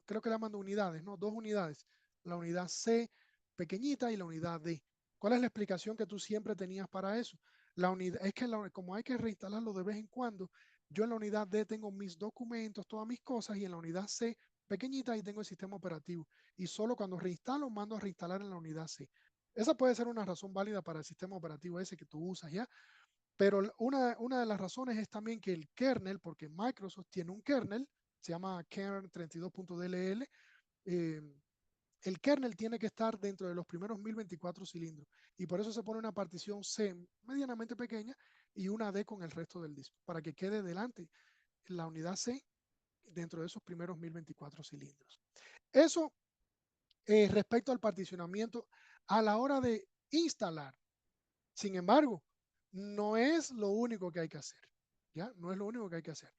creo que le llaman unidades, ¿no? 2 unidades, la unidad C pequeñita y la unidad D. ¿Cuál es la explicación que tú siempre tenías para eso? La unidad, es que como hay que reinstalarlo de vez en cuando, yo en la unidad D tengo mis documentos, todas mis cosas, y en la unidad C pequeñita ahí tengo el sistema operativo. Y solo cuando reinstalo, mando a reinstalar en la unidad C. Esa puede ser una razón válida para el sistema operativo ese que tú usas ya, pero una de las razones es también que el kernel, porque Microsoft tiene un kernel, se llama kernel 32.dll, el kernel tiene que estar dentro de los primeros 1024 cilindros y por eso se pone una partición C medianamente pequeña y una D con el resto del disco, para que quede delante la unidad C dentro de esos primeros 1024 cilindros. Eso respecto al particionamiento a la hora de instalar. Sin embargo, no es lo único que hay que hacer, ¿ya? No es lo único que hay que hacer.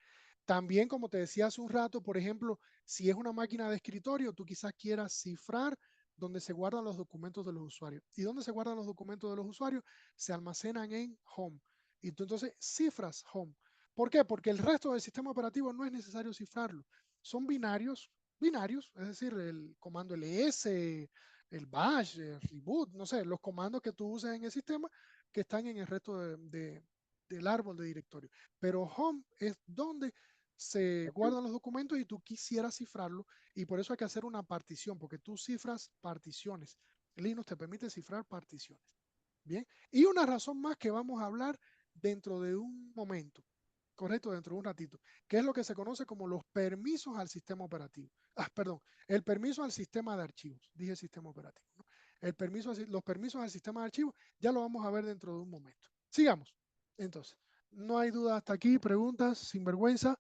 También, como te decía hace un rato, por ejemplo, si es una máquina de escritorio, tú quizás quieras cifrar donde se guardan los documentos de los usuarios. ¿Y dónde se guardan los documentos de los usuarios? Se almacenan en Home. Y tú entonces cifras Home. ¿Por qué? Porque el resto del sistema operativo no es necesario cifrarlo. Son binarios, es decir, el comando ls, el bash, el reboot, no sé, los comandos que tú usas en el sistema que están en el resto del árbol de directorio. Pero home es donde se guardan los documentos y tú quisieras cifrarlo y por eso hay que hacer una partición, porque tú cifras particiones. Linux te permite cifrar particiones. Bien, y una razón más que vamos a hablar dentro de un momento, correcto, dentro de un ratito, que es lo que se conoce como los permisos al sistema operativo. Perdón, el permiso al sistema de archivos, dije sistema operativo, ¿no? Los permisos al sistema de archivos ya lo vamos a ver dentro de un momento. Sigamos. Entonces, no hay duda hasta aquí, preguntas, sin vergüenza.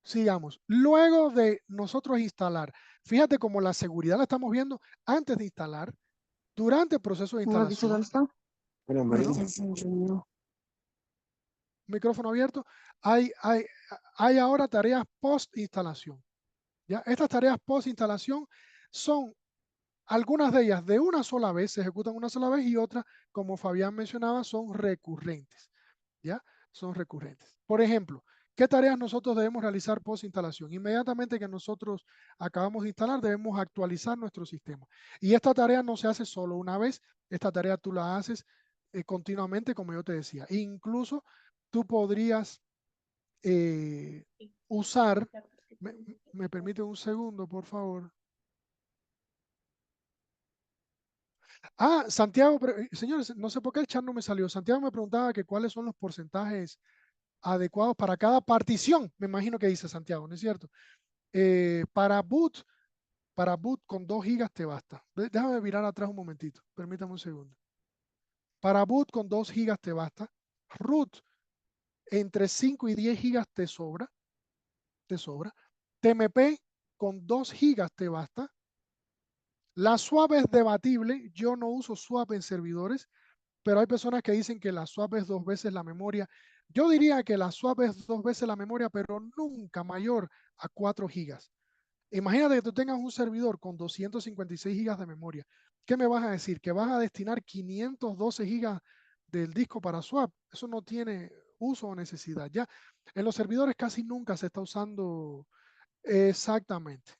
Sigamos. Luego de nosotros instalar, fíjate cómo la seguridad la estamos viendo antes de instalar, durante el proceso de ¿No has dicho dónde instalación. está? Perdón, micrófono abierto. Hay ahora tareas post instalación. ¿Ya? Estas tareas post instalación son algunas de ellas de una sola vez, se ejecutan una sola vez y otras, como Fabián mencionaba, son recurrentes. ¿Ya? Son recurrentes. Por ejemplo, ¿qué tareas nosotros debemos realizar post instalación? Inmediatamente que nosotros acabamos de instalar, debemos actualizar nuestro sistema. Y esta tarea no se hace solo una vez, esta tarea tú la haces continuamente, como yo te decía. Incluso tú podrías usar, me permite un segundo, por favor. Santiago, señores, no sé por qué el chat no me salió. Santiago me preguntaba que cuáles son los porcentajes adecuados para cada partición, me imagino que dice Santiago, ¿no es cierto? Para boot con 2 gigas te basta. Déjame mirar atrás un momentito, permítame un segundo. Para boot con 2 gigas te basta. Root entre 5 y 10 gigas te sobra. TMP con 2 gigas te basta. La swap es debatible, yo no uso swap en servidores, pero hay personas que dicen que la swap es 2 veces la memoria. Yo diría que la swap es 2 veces la memoria, pero nunca mayor a 4 gigas. Imagínate que tú tengas un servidor con 256 gigas de memoria. ¿Qué me vas a decir? ¿Que vas a destinar 512 gigas del disco para swap? Eso no tiene uso o necesidad. Ya en los servidores casi nunca se está usando exactamente.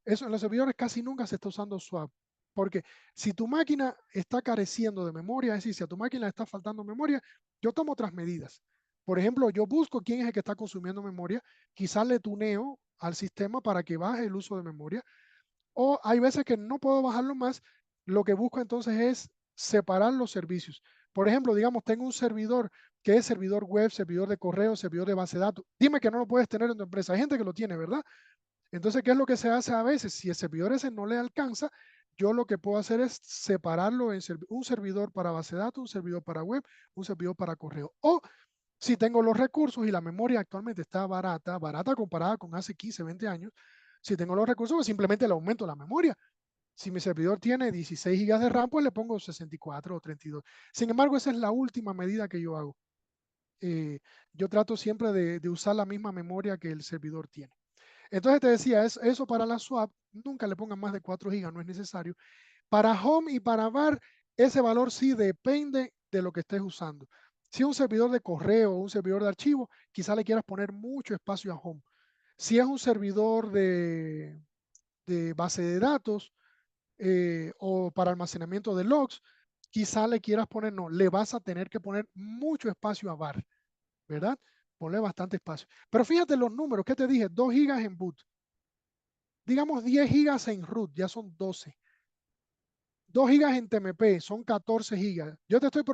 Eso en los servidores casi nunca se está usando swap. Porque si tu máquina está careciendo de memoria, es decir, si a tu máquina le está faltando memoria, yo tomo otras medidas. Por ejemplo, yo busco quién es el que está consumiendo memoria, quizás le tuneo al sistema para que baje el uso de memoria, o hay veces que no puedo bajarlo más, lo que busco entonces es separar los servicios. Por ejemplo, digamos, tengo un servidor que es servidor web, servidor de correo, servidor de base de datos. Dime que no lo puedes tener en tu empresa. Hay gente que lo tiene, ¿verdad? Entonces, ¿qué es lo que se hace a veces? Si el servidor ese no le alcanza, yo lo que puedo hacer es separarlo en un servidor para base de datos, un servidor para web, un servidor para correo. O si tengo los recursos y la memoria actualmente está barata, barata comparada con hace 15, 20 años, si tengo los recursos, pues simplemente le aumento la memoria. Si mi servidor tiene 16 GB de RAM, pues le pongo 64 o 32. Sin embargo, esa es la última medida que yo hago. Yo trato siempre de usar la misma memoria que el servidor tiene. Entonces te decía, eso para la swap, nunca le pongan más de 4 GB, no es necesario. Para home y para bar, ese valor sí depende de lo que estés usando. Si es un servidor de correo o un servidor de archivo, quizá le quieras poner mucho espacio a home. Si es un servidor de base de datos o para almacenamiento de logs, quizá le quieras poner, no, le vas a tener que poner mucho espacio a bar, ¿verdad? Ponle bastante espacio. Pero fíjate los números, ¿qué te dije? 2 GB en boot. Digamos 10 GB en root, ya son 12. 2 GB en TMP, son 14 GB.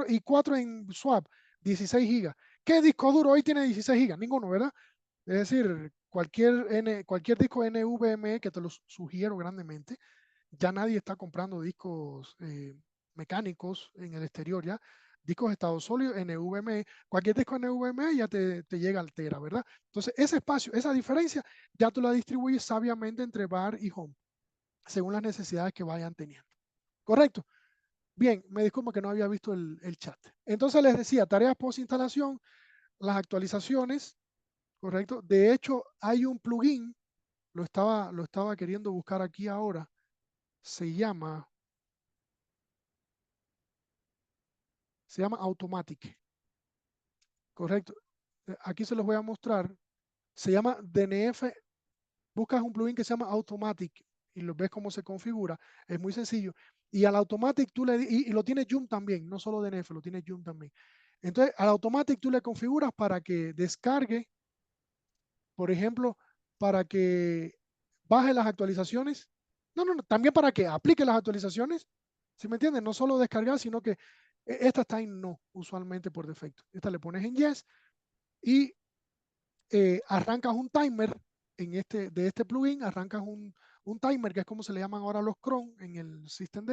Y 4 en swap, 16 GB. ¿Qué disco duro hoy tiene 16 GB? Ninguno, ¿verdad? Es decir, cualquier disco NVMe, que te lo sugiero grandemente, ya nadie está comprando discos mecánicos en el exterior, ¿ya? Discos de estado sólido, NVMe, cualquier disco NVMe ya te llega al tera, ¿verdad? Entonces, ese espacio, esa diferencia, ya tú la distribuyes sabiamente entre bar y home, según las necesidades que vayan teniendo. ¿Correcto? Bien, me disculpo que no había visto el chat. Entonces les decía, tareas post instalación, las actualizaciones, ¿correcto? De hecho, hay un plugin, lo estaba queriendo buscar aquí ahora, se llama Automatic, ¿correcto? Aquí se los voy a mostrar. Se llama DNF, buscas un plugin que se llama Automatic y lo ves cómo se configura. Es muy sencillo. Y al Automatic tú y lo tiene Joom también, no solo DNF, lo tiene Joom también. Entonces, al Automatic tú le configuras para que descargue, por ejemplo, para que baje las actualizaciones. No, también para que aplique las actualizaciones. ¿Sí me entiendes? No solo descargar, sino que esta está en no, usualmente por defecto. Esta le pones en yes y arrancas un timer de este plugin, arrancas un timer, que es como se le llaman ahora los cron en el systemd,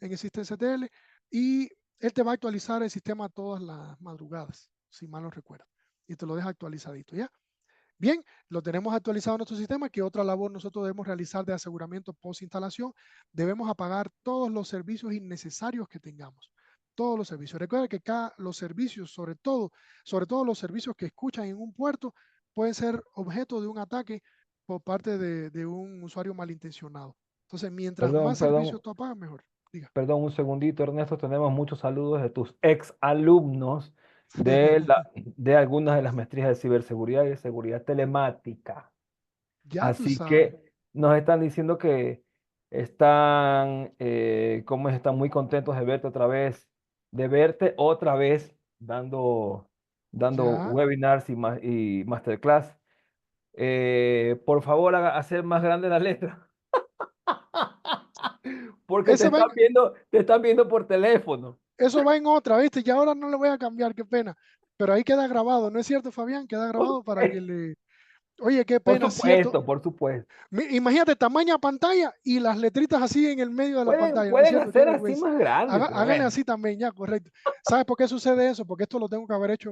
en el systemctl, y él te va a actualizar el sistema todas las madrugadas, si mal no recuerdo, y te lo deja actualizadito, ¿ya? Bien, lo tenemos actualizado en nuestro sistema. ¿Qué otra labor nosotros debemos realizar de aseguramiento post instalación? Debemos apagar todos los servicios innecesarios que tengamos. Todos los servicios. Recuerda que los servicios, sobre todo los servicios que escuchan en un puerto, pueden ser objeto de un ataque por parte de un usuario malintencionado. Entonces, mientras Perdón, más servicios perdón, tú apagas, mejor. Diga. perdón un segundito, Ernesto. Tenemos muchos saludos de tus ex alumnos de algunas de las maestrías de ciberseguridad y de seguridad telemática. Ya tú Así sabes. que nos están diciendo que están, están muy contentos de verte otra vez dando Ya. webinars y masterclass. Por favor, hacer más grande la letra, porque Ese va en, te están viendo por teléfono. Eso va en otra, ¿viste? Y ahora no le voy a cambiar, qué pena. Pero ahí queda grabado, ¿no es cierto, Fabián? Queda grabado para que le... Oye, qué Por pena, cierto. supuesto, por supuesto. Imagínate, tamaña pantalla y las letritas así en el medio de la pantalla, ¿no es Pueden cierto? Qué hacer así vergüenza. más grande, pero Háganle bueno. así también, ya, correcto. ¿Sabes por qué sucede eso? Porque esto lo tengo que haber hecho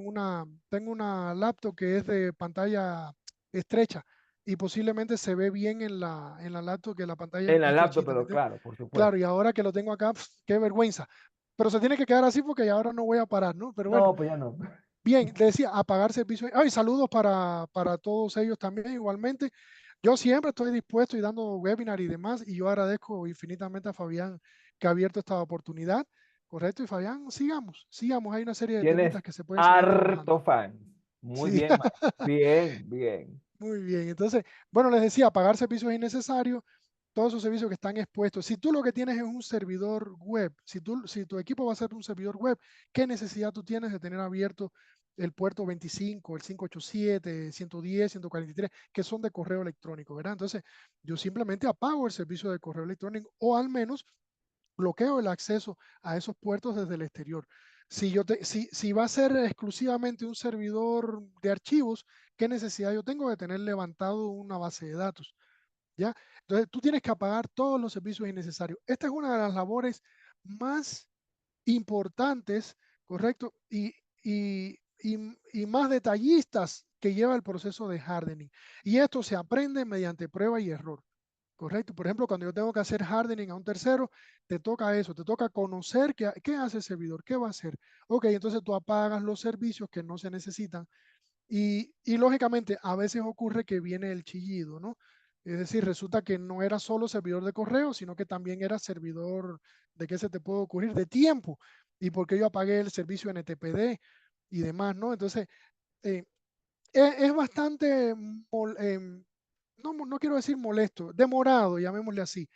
tengo una laptop que es de pantalla estrecha y posiblemente se ve bien en la laptop que la pantalla es En la laptop, estrechita, ¿me pero entiendes? claro, por Claro, supuesto. y ahora que lo tengo acá, qué vergüenza. Pero se tiene que quedar así porque ahora no voy a parar, ¿no? Pero bueno, No, pues ya no. bien, le decía, apagar servicios. Ay, saludos para todos ellos también, igualmente. Yo siempre estoy dispuesto y dando webinar y demás, y yo agradezco infinitamente a Fabián que ha abierto esta oportunidad, ¿correcto? Y Fabián, sigamos, hay una serie de Tienes temitas que se pueden seguir trabajando. harto fans. Muy Sí, bien, bien, bien. muy bien. Entonces, bueno, les decía, apagar servicios innecesarios, todos esos servicios que están expuestos. Si tú lo que tienes es un servidor web, si tu equipo va a ser un servidor web, ¿qué necesidad tú tienes de tener abierto el puerto 25, el 587, 110, 143, que son de correo electrónico, ¿verdad? Entonces, yo simplemente apago el servicio de correo electrónico o al menos bloqueo el acceso a esos puertos desde el exterior. Si va a ser exclusivamente un servidor de archivos, ¿qué necesidad yo tengo de tener levantado una base de datos? ¿Ya? Entonces, tú tienes que apagar todos los servicios innecesarios. Esta es una de las labores más importantes, ¿correcto? Y más detallistas que lleva el proceso de hardening. Y esto se aprende mediante prueba y error. Correcto. Por ejemplo, cuando yo tengo que hacer hardening a un tercero, te toca eso, te toca conocer qué hace el servidor, qué va a hacer. Ok, entonces tú apagas los servicios que no se necesitan y lógicamente a veces ocurre que viene el chillido, ¿no? Es decir, resulta que no era solo servidor de correo, sino que también era servidor de qué se te puede ocurrir, de tiempo. Y porque yo apagué el servicio NTPD y demás, ¿no? Entonces, eh, es bastante, no quiero decir molesto, demorado, llamémosle así,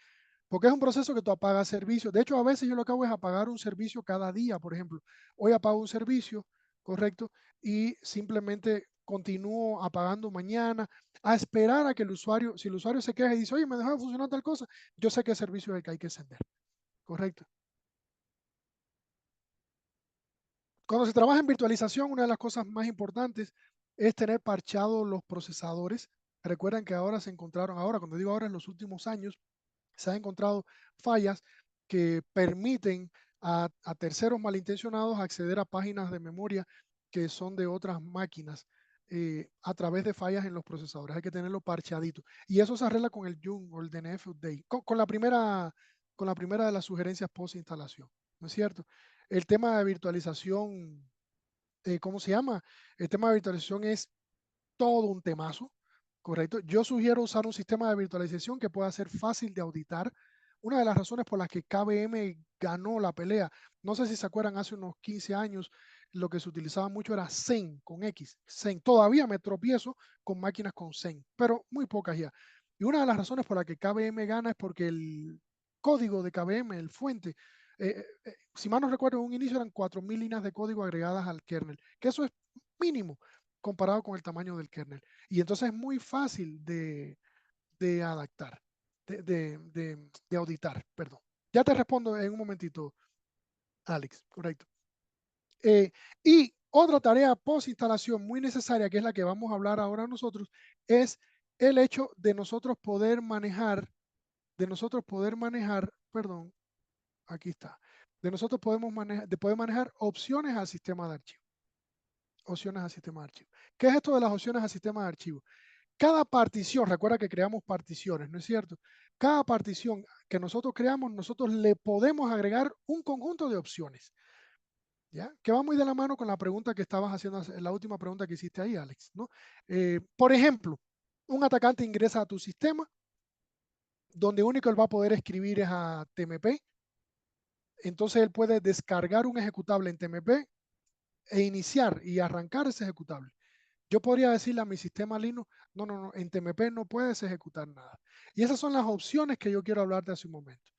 porque es un proceso que tú apagas servicios. De hecho, a veces yo lo que hago es apagar un servicio cada día, por ejemplo. Hoy apago un servicio, ¿correcto? Y simplemente continúo apagando mañana a esperar a que el usuario, si el usuario se queja y dice, oye, me dejó de funcionar tal cosa, yo sé qué servicio es el que hay que encender, ¿correcto? Cuando se trabaja en virtualización, una de las cosas más importantes es tener parchados los procesadores. Recuerden que ahora se encontraron, ahora, cuando digo ahora, en los últimos años, se han encontrado fallas que permiten a terceros malintencionados acceder a páginas de memoria que son de otras máquinas a través de fallas en los procesadores. Hay que tenerlo parchadito. Y eso se arregla con el YUN o el DNF update, con la primera de las sugerencias post instalación. ¿No es cierto? El tema de virtualización, ¿cómo se llama? El tema de virtualización es todo un temazo, ¿correcto? Yo sugiero usar un sistema de virtualización que pueda ser fácil de auditar. Una de las razones por las que KVM ganó la pelea, no sé si se acuerdan, hace unos 15 años lo que se utilizaba mucho era Xen con X. Xen. Todavía me tropiezo con máquinas con Xen, pero muy pocas ya. Y una de las razones por las que KVM gana es porque el código de KVM, el fuente, si mal no recuerdo, en un inicio eran 4.000 líneas de código agregadas al kernel, que eso es mínimo comparado con el tamaño del kernel. Y entonces es muy fácil de adaptar, de auditar, perdón. Ya te respondo en un momentito, Alex, correcto. Y otra tarea post instalación muy necesaria, que es la que vamos a hablar ahora nosotros, es el hecho de nosotros poder manejar, perdón, aquí está, de nosotros poder manejar opciones al sistema de archivo. Opciones al sistema de archivo. ¿Qué es esto de las opciones al sistema de archivo? Cada partición, recuerda que creamos particiones, ¿no es cierto? Cada partición que nosotros creamos, nosotros le podemos agregar un conjunto de opciones, ¿ya? Que va muy de la mano con la pregunta que estabas haciendo, la última pregunta que hiciste ahí, Alex, ¿no? Por ejemplo, un atacante ingresa a tu sistema, donde único él va a poder escribir es a TMP, entonces él puede descargar un ejecutable en TMP e iniciar y arrancar ese ejecutable. Yo podría decirle a mi sistema Linux, no, en TMP no puedes ejecutar nada. Y esas son las opciones que yo quiero hablarte hace un momento.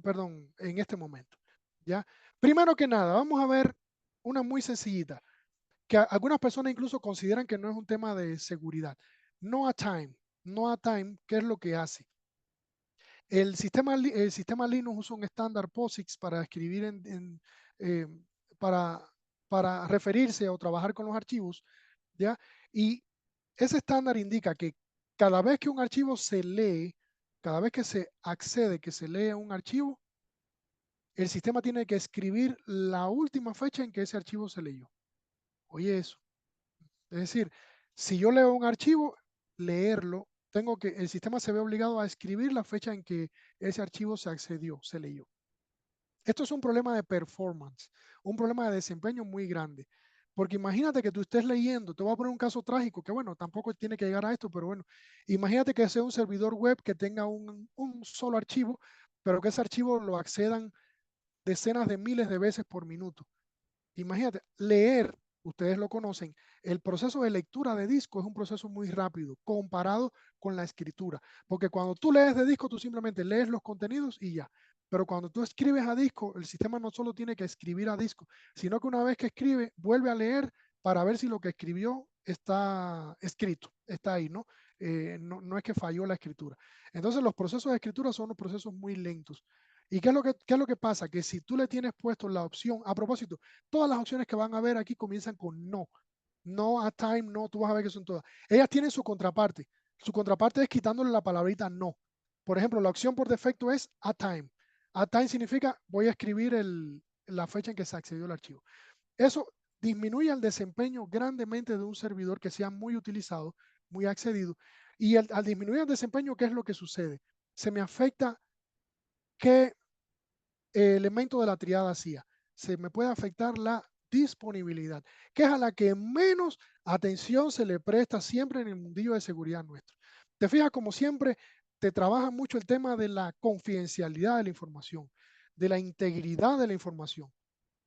Perdón, en este momento. ¿Ya? Primero que nada, vamos a ver una muy sencillita, que algunas personas incluso consideran que no es un tema de seguridad. No a time. No a time, ¿qué es lo que hace? El sistema Linux usa un estándar POSIX para escribir eh, para, para referirse o trabajar con los archivos, ¿ya? Y ese estándar indica que cada vez que un archivo se lee, cada vez que se accede, que se lee un archivo, el sistema tiene que escribir la última fecha en que ese archivo se leyó. Oye, eso. Es decir, si yo leo un archivo, leerlo, el sistema se ve obligado a escribir la fecha en que ese archivo se accedió, se leyó. Esto es un problema de performance, un problema de desempeño muy grande. Porque imagínate que tú estés leyendo, te voy a poner un caso trágico, que bueno, tampoco tiene que llegar a esto, pero bueno, imagínate que sea un servidor web que tenga un solo archivo, pero que ese archivo lo accedan decenas de miles de veces por minuto. Imagínate, leer ustedes lo conocen, el proceso de lectura de disco es un proceso muy rápido comparado con la escritura, porque cuando tú lees de disco, tú simplemente lees los contenidos y ya. Pero cuando tú escribes a disco, el sistema no solo tiene que escribir a disco, sino que una vez que escribe, vuelve a leer para ver si lo que escribió está escrito, está ahí, ¿no? No es que falló la escritura. Entonces los procesos de escritura son unos procesos muy lentos. ¿Y qué es lo que pasa? Que si tú le tienes puesto la opción, a propósito, todas las opciones que van a ver aquí comienzan con no. No a time, no, tú vas a ver que son todas. Ellas tienen su contraparte. Su contraparte es quitándole la palabrita no. Por ejemplo, la opción por defecto es a time. A time significa voy a escribir la fecha en que se accedió al archivo. Eso disminuye el desempeño grandemente de un servidor que sea muy utilizado, muy accedido. Y al disminuir el desempeño, ¿qué es lo que sucede? Se me afecta qué elemento de la triada hacía. Se me puede afectar la disponibilidad, que es a la que menos atención se le presta siempre en el mundillo de seguridad nuestro. Te fijas, como siempre, te trabaja mucho el tema de la confidencialidad de la información, de la integridad de la información,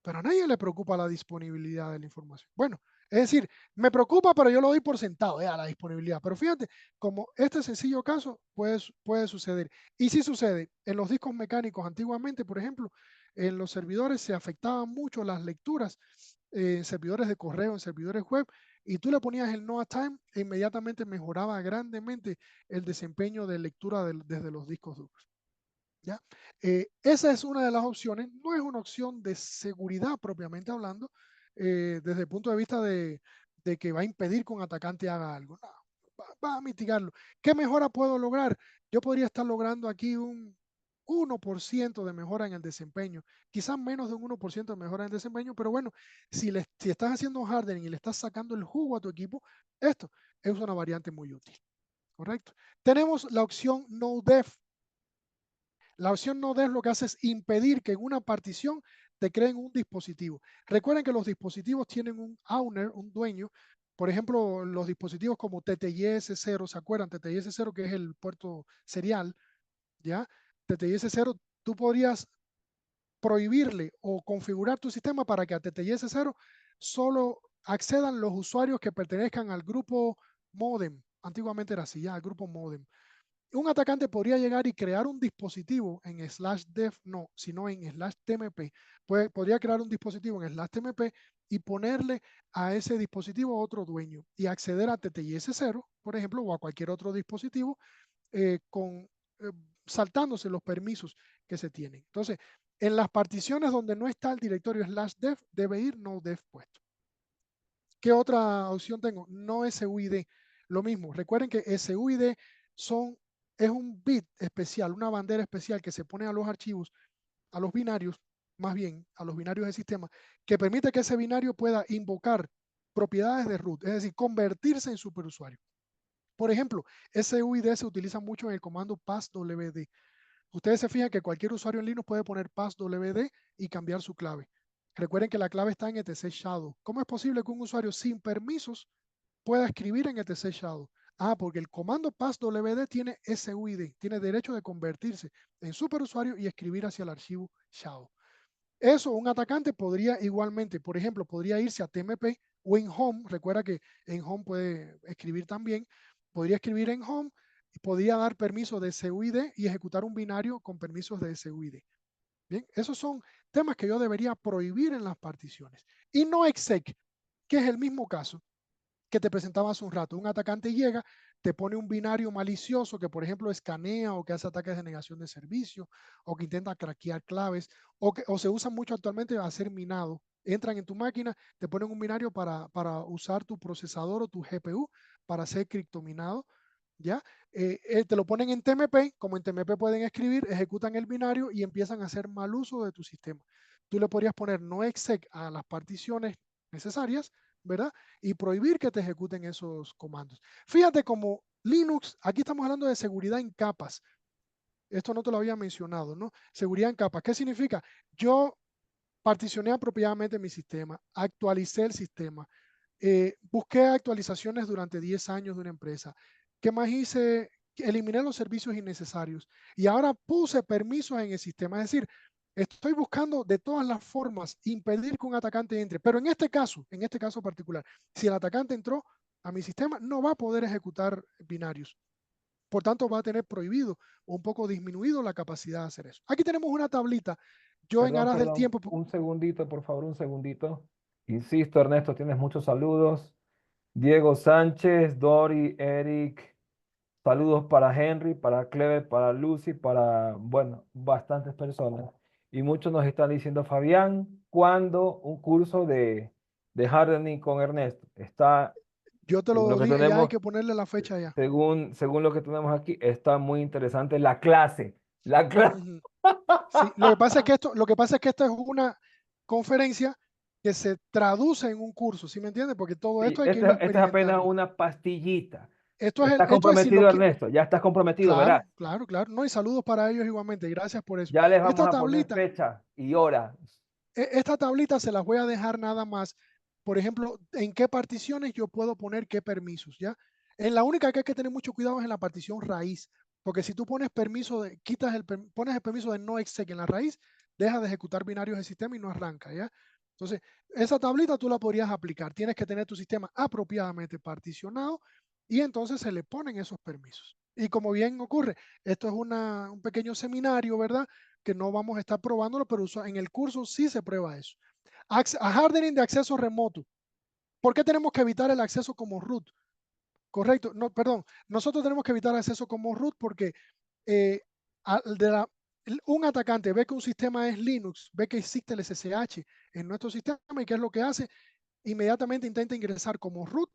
pero a nadie le preocupa la disponibilidad de la información. Bueno, es decir, me preocupa, pero yo lo doy por sentado, la disponibilidad. Pero fíjate, como este sencillo caso puede suceder. Y sí sucede, en los discos mecánicos antiguamente, por ejemplo, en los servidores se afectaban mucho las lecturas, en servidores de correo, en servidores web, y tú le ponías el no a time e inmediatamente mejoraba grandemente el desempeño de lectura desde los discos duros. ¿Ya? Esa es una de las opciones, no es una opción de seguridad propiamente hablando, desde el punto de vista de que va a impedir que un atacante haga algo. No, va a mitigarlo. ¿Qué mejora puedo lograr? Yo podría estar logrando aquí un 1% de mejora en el desempeño, quizás menos de un 1% de mejora en el desempeño, pero bueno, si estás haciendo hardening y le estás sacando el jugo a tu equipo, esto es una variante muy útil, ¿correcto? Tenemos la opción no def. La opción no def lo que hace es impedir que en una partición te creen un dispositivo. Recuerden que los dispositivos tienen un owner, un dueño. Por ejemplo, los dispositivos como TTIS0, ¿se acuerdan? TTIS0, que es el puerto serial, ¿ya? TTIS0, tú podrías prohibirle o configurar tu sistema para que a TTIS0 solo accedan los usuarios que pertenezcan al grupo modem. Antiguamente era así, ya, al grupo modem. Un atacante podría llegar y crear un dispositivo en /dev, no, sino en /tmp. Podría crear un dispositivo en /tmp y ponerle a ese dispositivo otro dueño y acceder a TTIS0, por ejemplo, o a cualquier otro dispositivo saltándose los permisos que se tienen. Entonces, en las particiones donde no está el directorio /dev, debe ir no dev puesto. ¿Qué otra opción tengo? No SUID. Lo mismo, recuerden que SUID es un bit especial, una bandera especial que se pone a los archivos, a los binarios, más bien a los binarios del sistema, que permite que ese binario pueda invocar propiedades de root, es decir, convertirse en superusuario. Por ejemplo, SUID se utiliza mucho en el comando passwd. Ustedes se fijan que cualquier usuario en Linux puede poner passwd y cambiar su clave. Recuerden que la clave está en etc shadow. ¿Cómo es posible que un usuario sin permisos pueda escribir en etc shadow? Porque el comando passwd tiene SUID, tiene derecho de convertirse en superusuario y escribir hacia el archivo shadow. Eso un atacante podría igualmente, por ejemplo, podría irse a TMP o en home. Recuerda que en home puede escribir también. Podría escribir en home y podría dar permiso de SUID y ejecutar un binario con permisos de SUID. Bien, esos son temas que yo debería prohibir en las particiones. Y no exec, que es el mismo caso que te presentaba hace un rato. Un atacante llega, te pone un binario malicioso que, por ejemplo, escanea o que hace ataques de negación de servicio o que intenta craquear claves o se usa mucho actualmente a hacer minado. Entran en tu máquina, te ponen un binario para usar tu procesador o tu GPU para hacer criptominado. ¿Ya? Te lo ponen en TMP, como en TMP pueden escribir, ejecutan el binario y empiezan a hacer mal uso de tu sistema. Tú le podrías poner no exec a las particiones necesarias, ¿verdad? Y prohibir que te ejecuten esos comandos. Fíjate como Linux, aquí estamos hablando de seguridad en capas. Esto no te lo había mencionado, ¿no? Seguridad en capas. ¿Qué significa? Yo particioné apropiadamente mi sistema, actualicé el sistema, busqué actualizaciones durante 10 años de una empresa. ¿Qué más hice? Eliminé los servicios innecesarios y ahora puse permisos en el sistema. Es decir, Estoy buscando de todas las formas impedir que un atacante entre. Pero en este caso particular, si el atacante entró a mi sistema, no va a poder ejecutar binarios. Por tanto, va a tener prohibido o un poco disminuido la capacidad de hacer eso. Aquí tenemos una tablita. Yo en aras del Perdón, tiempo, un segundito, por favor, un segundito. Insisto, Ernesto, tienes muchos saludos. Diego Sánchez, Dori, Eric, saludos para Henry, para Clever, para Lucy, para, bueno, bastantes personas. Y muchos nos están diciendo, Fabián, ¿cuándo un curso de hardening con Ernesto? Está, yo te según lo lo que dije, ya hay tenemos, que ponerle la fecha ya. según lo que tenemos aquí, está muy interesante la clase. La clase. Ujú. Sí, lo que pasa es que esto es una conferencia que se traduce en un curso, ¿sí me entiendes? Porque todo Sí, esto hay que irlo esta es apenas experimentando. una pastillita. Esto es si lo Comprometido, que, Ernesto. Ya estás comprometido, verás. claro, claro, claro. No, y saludos para ellos igualmente. Gracias por eso. Ya les vamos Esta a poner tablita, fecha y hora. esta tablita se las voy a dejar nada más. Por ejemplo, en qué particiones yo puedo poner qué permisos, ¿ya? En la única que hay que tener mucho cuidado es en la partición raíz, porque si tú pones permiso de, pones el permiso de no exec en la raíz, deja de ejecutar binarios del sistema y no arranca, ¿ya? Entonces, esa tablita tú la podrías aplicar. Tienes que tener tu sistema apropiadamente particionado y entonces se le ponen esos permisos. Y como bien ocurre, esto es un pequeño seminario, ¿verdad? Que no vamos a estar probándolo, pero en el curso sí se prueba eso. A hardening de acceso remoto. ¿Por qué tenemos que evitar el acceso como root? Correcto, no, perdón. Nosotros tenemos que evitar el acceso como root porque eh, un atacante ve que un sistema es Linux, ve que existe el SSH en nuestro sistema y qué es lo que hace, inmediatamente intenta ingresar como root,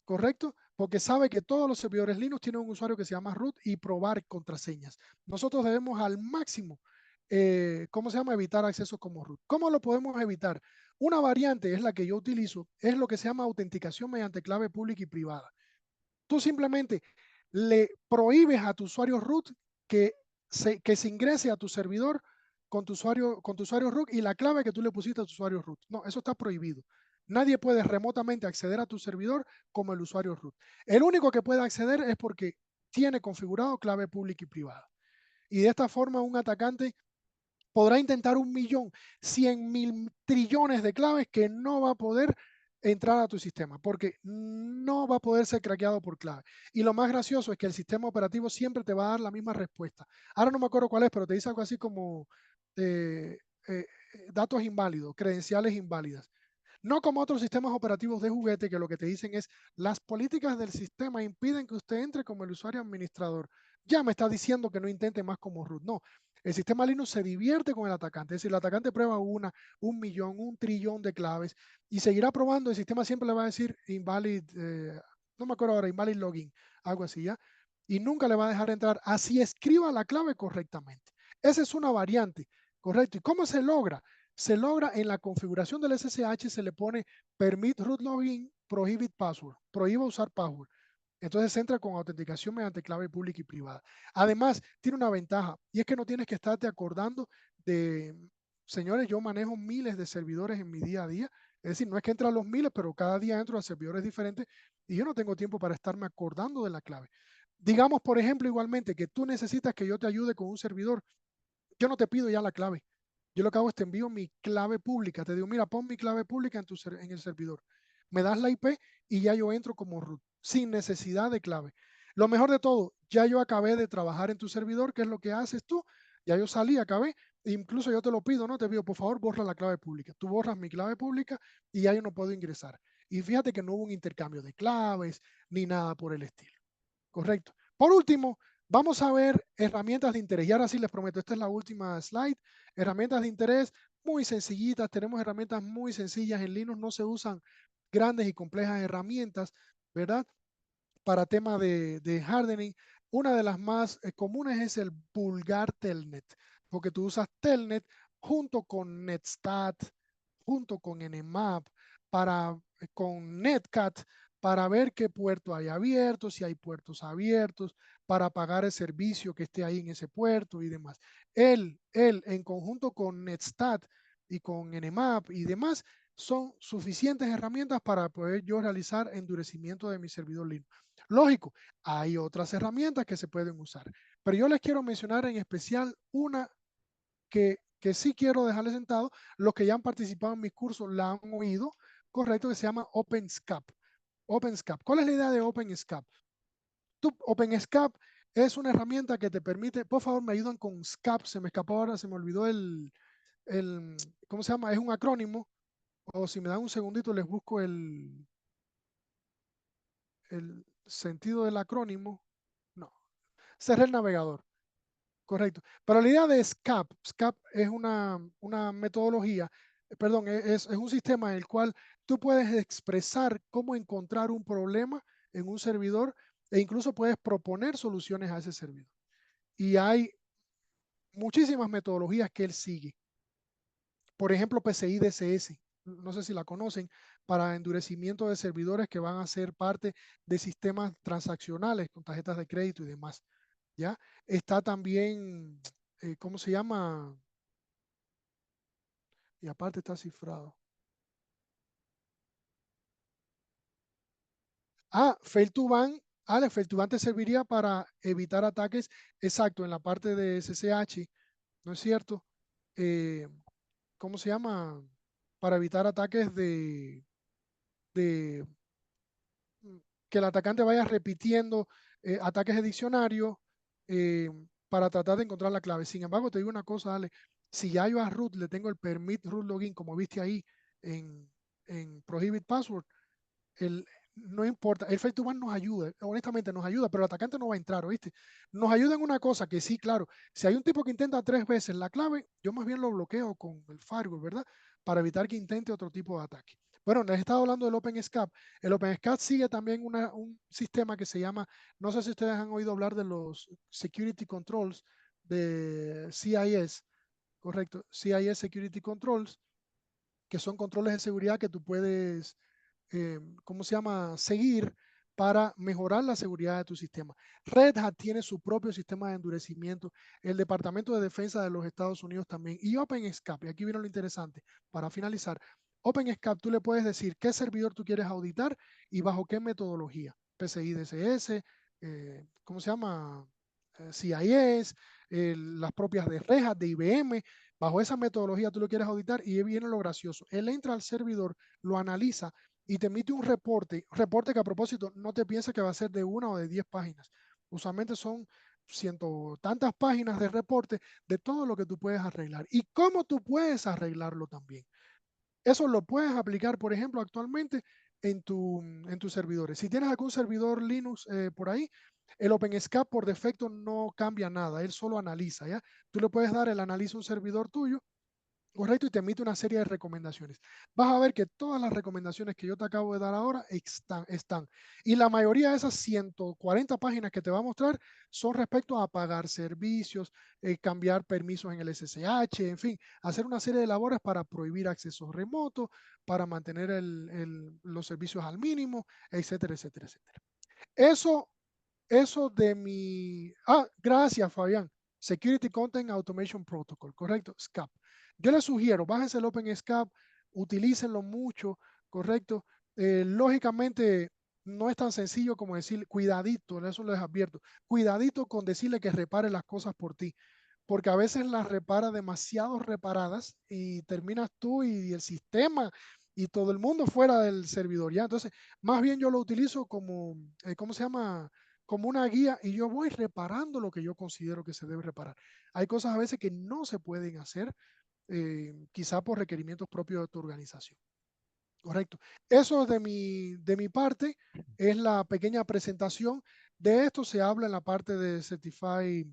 ¿correcto? Porque sabe que todos los servidores Linux tienen un usuario que se llama root y probar contraseñas. Nosotros debemos al máximo, ¿cómo se llama? Evitar acceso como root. ¿Cómo lo podemos evitar? Una variante es la que yo utilizo, es lo que se llama autenticación mediante clave pública y privada. Tú simplemente le prohíbes a tu usuario root que se ingrese a tu servidor con tu usuario root y la clave que tú le pusiste a tu usuario root. No, eso está prohibido. Nadie puede remotamente acceder a tu servidor como el usuario root. El único que puede acceder es porque tiene configurado clave pública y privada. Y de esta forma un atacante podrá intentar 1.000.000, 100.000 trillones de claves que no va a poder entrar a tu sistema porque no va a poder ser craqueado por clave. Y lo más gracioso es que el sistema operativo siempre te va a dar la misma respuesta. Ahora no me acuerdo cuál es, pero te dice algo así como eh, eh, datos inválidos, credenciales inválidas. No como otros sistemas operativos de juguete que lo que te dicen es las políticas del sistema impiden que usted entre como el usuario administrador. Ya me está diciendo que no intente más como root. No, el sistema Linux se divierte con el atacante. Es decir, el atacante prueba 1.000.000, 1.000.000.000 de claves y seguirá probando. El sistema siempre le va a decir invalid, no me acuerdo ahora, invalid login, algo así, ¿ya? Y nunca le va a dejar entrar así escriba la clave correctamente. Esa es una variante, ¿correcto? ¿Y cómo se logra? Se logra en la configuración del SSH, se le pone permit root login, prohibit password, prohíba usar password. Entonces entra con autenticación mediante clave pública y privada. Además, tiene una ventaja y es que no tienes que estarte acordando de, señores, yo manejo miles de servidores en mi día a día. Es decir, no es que entro a los miles, pero cada día entro a servidores diferentes y yo no tengo tiempo para estarme acordando de la clave. Digamos, por ejemplo, igualmente que tú necesitas que yo te ayude con un servidor. Yo no te pido ya la clave. Yo lo que hago es te envío mi clave pública. Te digo, mira, pon mi clave pública en el servidor. Me das la IP y ya yo entro como root, sin necesidad de clave. Lo mejor de todo, ya yo acabé de trabajar en tu servidor, ¿qué es lo que haces tú? Ya yo salí, acabé. Incluso yo te lo pido, ¿no? Te pido, por favor, borra la clave pública. Tú borras mi clave pública y ya yo no puedo ingresar. Y fíjate que no hubo un intercambio de claves ni nada por el estilo. Correcto. Por último, vamos a ver herramientas de interés. Y ahora sí les prometo, esta es la última slide. Herramientas de interés muy sencillitas. Tenemos herramientas muy sencillas. En Linux no se usan grandes y complejas herramientas, ¿verdad? Para tema de hardening. Una de las más comunes es el vulgar telnet, porque tú usas telnet junto con netstat, junto con nmap, con netcat, para ver qué puerto hay abierto, si hay puertos abiertos, para pagar el servicio que esté ahí en ese puerto y demás. Él en conjunto con netstat y con nmap y demás, son suficientes herramientas para poder yo realizar endurecimiento de mi servidor Linux. Lógico, hay otras herramientas que se pueden usar, pero yo les quiero mencionar en especial una que que sí quiero dejarle sentado. Los que ya han participado en mis cursos la han oído, correcto, que se llama OpenSCAP. OpenSCAP. ¿Cuál es la idea de OpenSCAP? OpenSCAP es una herramienta que te permite, por favor, me ayudan con SCAP, se me escapó ahora, se me olvidó ¿cómo se llama? Es un acrónimo, o si me dan un segundito les busco el sentido del acrónimo. No, cerré el navegador. Correcto. Pero la idea de SCAP es una metodología, perdón, es un sistema en el cual tú puedes expresar cómo encontrar un problema en un servidor e incluso puedes proponer soluciones a ese servidor. Y hay muchísimas metodologías que él sigue. Por ejemplo, PCI DSS, no sé si la conocen, para endurecimiento de servidores que van a ser parte de sistemas transaccionales con tarjetas de crédito y demás. ¿Ya? Está también, ¿cómo se llama? Y aparte está cifrado. Fail2Ban. Fail2Ban te serviría para evitar ataques, exacto, en la parte de SSH, ¿no es cierto? ¿Cómo se llama? Para evitar ataques de que el atacante vaya repitiendo ataques de diccionario eh, para tratar de encontrar la clave. Sin embargo, te digo una cosa, Ale, si ya yo a root le tengo el permit root login, como viste ahí en Prohibit Password, no importa, el Fail2Ban nos ayuda, honestamente nos ayuda, pero el atacante no va a entrar, ¿oíste? Nos ayuda en una cosa que sí, claro, si hay un tipo que intenta 3 veces la clave, yo más bien lo bloqueo con el firewall, ¿verdad? Para evitar que intente otro tipo de ataque. Bueno, les he estado hablando del OpenSCAP. El OpenSCAP sigue también un sistema que se llama, no sé si ustedes han oído hablar de los Security Controls de CIS, correcto, CIS Security Controls, que son controles de seguridad que tú puedes ¿cómo se llama? Seguir para mejorar la seguridad de tu sistema. Red Hat tiene su propio sistema de endurecimiento, el Departamento de Defensa de los Estados Unidos también, y OpenSCAP, y aquí viene lo interesante, para finalizar, OpenSCAP tú le puedes decir qué servidor tú quieres auditar y bajo qué metodología, PCI DSS, ¿cómo se llama? CIS, las propias de Red Hat, de IBM, bajo esa metodología tú lo quieres auditar y ahí viene lo gracioso. Él entra al servidor, lo analiza y te emite un reporte que a propósito no te pienses que va a ser de 1 o de 10 páginas. Usualmente son ciento tantas páginas de reporte de todo lo que tú puedes arreglar y cómo tú puedes arreglarlo también. Eso lo puedes aplicar, por ejemplo, actualmente en tus servidores. Si tienes algún servidor Linux por ahí, el OpenSCAP por defecto no cambia nada, él solo analiza, ¿ya? Tú le puedes dar el análisis a un servidor tuyo. Correcto, y te emite una serie de recomendaciones. Vas a ver que todas las recomendaciones que yo te acabo de dar ahora están. Y la mayoría de esas 140 páginas que te va a mostrar son respecto a pagar servicios, cambiar permisos en el SSH, en fin, hacer una serie de labores para prohibir accesos remotos, para mantener los servicios al mínimo, etcétera, etcétera, etcétera. Eso de mi... gracias, Fabián. Security Content Automation Protocol, correcto, SCAP. Yo les sugiero, bájense el OpenSCAP, utilícenlo mucho, correcto. Lógicamente, no es tan sencillo como decir, cuidadito, eso les advierto, cuidadito con decirle que repare las cosas por ti, porque a veces las repara demasiado reparadas y terminas tú y el sistema y todo el mundo fuera del servidor, ¿ya? Entonces, más bien yo lo utilizo como, ¿cómo se llama? Como una guía y yo voy reparando lo que yo considero que se debe reparar. Hay cosas a veces que no se pueden hacer, quizá por requerimientos propios de tu organización. Correcto. Eso de mi parte es la pequeña presentación. De esto se habla en la parte de Certified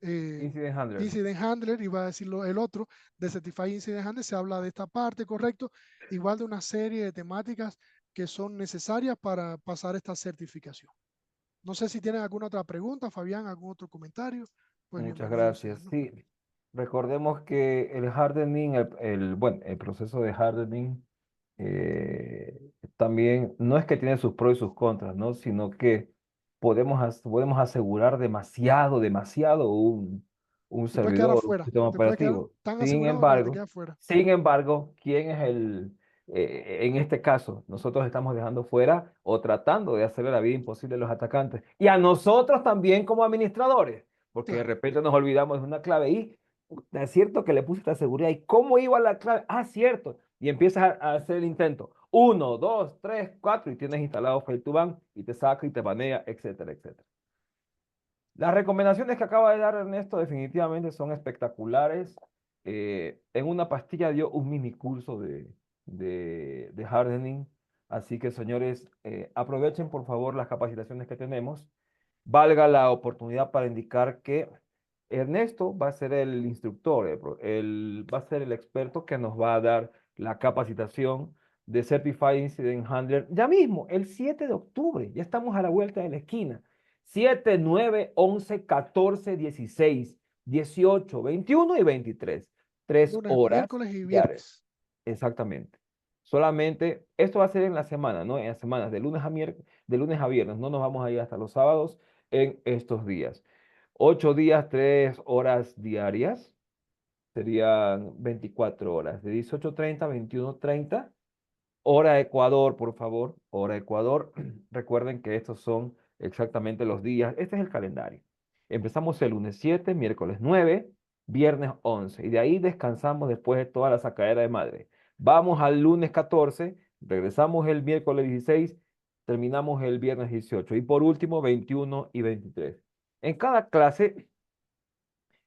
Incident Handler. Incident Handler, iba a decirlo el otro, de Certified Incident Handler, se habla de esta parte, correcto, igual de una serie de temáticas que son necesarias para pasar esta certificación. No sé si tienen alguna otra pregunta, Fabián, algún otro comentario. Pues Muchas bienvenido sea, gracias. ¿no? Sí, recordemos que el hardening, bueno, el proceso de hardening también no es que tiene sus pros y sus contras, ¿no? Sino que podemos asegurar demasiado un Te puedes quedar servidor, un afuera, sistema te puedes quedar operativo. tan Sin asegurado que te embargo, quedas afuera. sin embargo, ¿quién es en este caso, nosotros estamos dejando fuera o tratando de hacerle la vida imposible a los atacantes y a nosotros también como administradores, porque de Claro, repente nos olvidamos de una clave y es cierto que le puse esta seguridad. ¿Y cómo iba la clave? Ah, cierto. Y empiezas a hacer el intento. 1, 2, 3, 4 y tienes instalado Fail2Ban y te saca y te banea, etcétera, etcétera. Las recomendaciones que acaba de dar Ernesto definitivamente son espectaculares. En una pastilla dio un mini curso de hardening. Así que, señores, aprovechen por favor las capacitaciones que tenemos. Valga la oportunidad para indicar que Ernesto va a ser el instructor, va a ser el experto que nos va a dar la capacitación de Certified Incident Handler ya mismo, el 7 de octubre. Ya estamos a la vuelta de la esquina. 7, 9, 11, 14, 16, 18, 21 y 23. 3 Lunes, horas miércoles y diarias. viernes. Exactamente. Solamente, esto va a ser en la semana, ¿no? En las semanas, de lunes a viernes. No nos vamos a ir hasta los sábados en estos días. 8 días, 3 horas diarias. Serían 24 horas. De 18:30 a 21:30. Hora Ecuador, por favor. Hora Ecuador. Recuerden que estos son exactamente los días. Este es el calendario. Empezamos el lunes 7, miércoles 9, viernes 11. Y de ahí descansamos después de toda la sacadera de madre. Vamos al lunes 14, regresamos el miércoles 16, terminamos el viernes 18. Y por último, 21 y 23. En cada clase,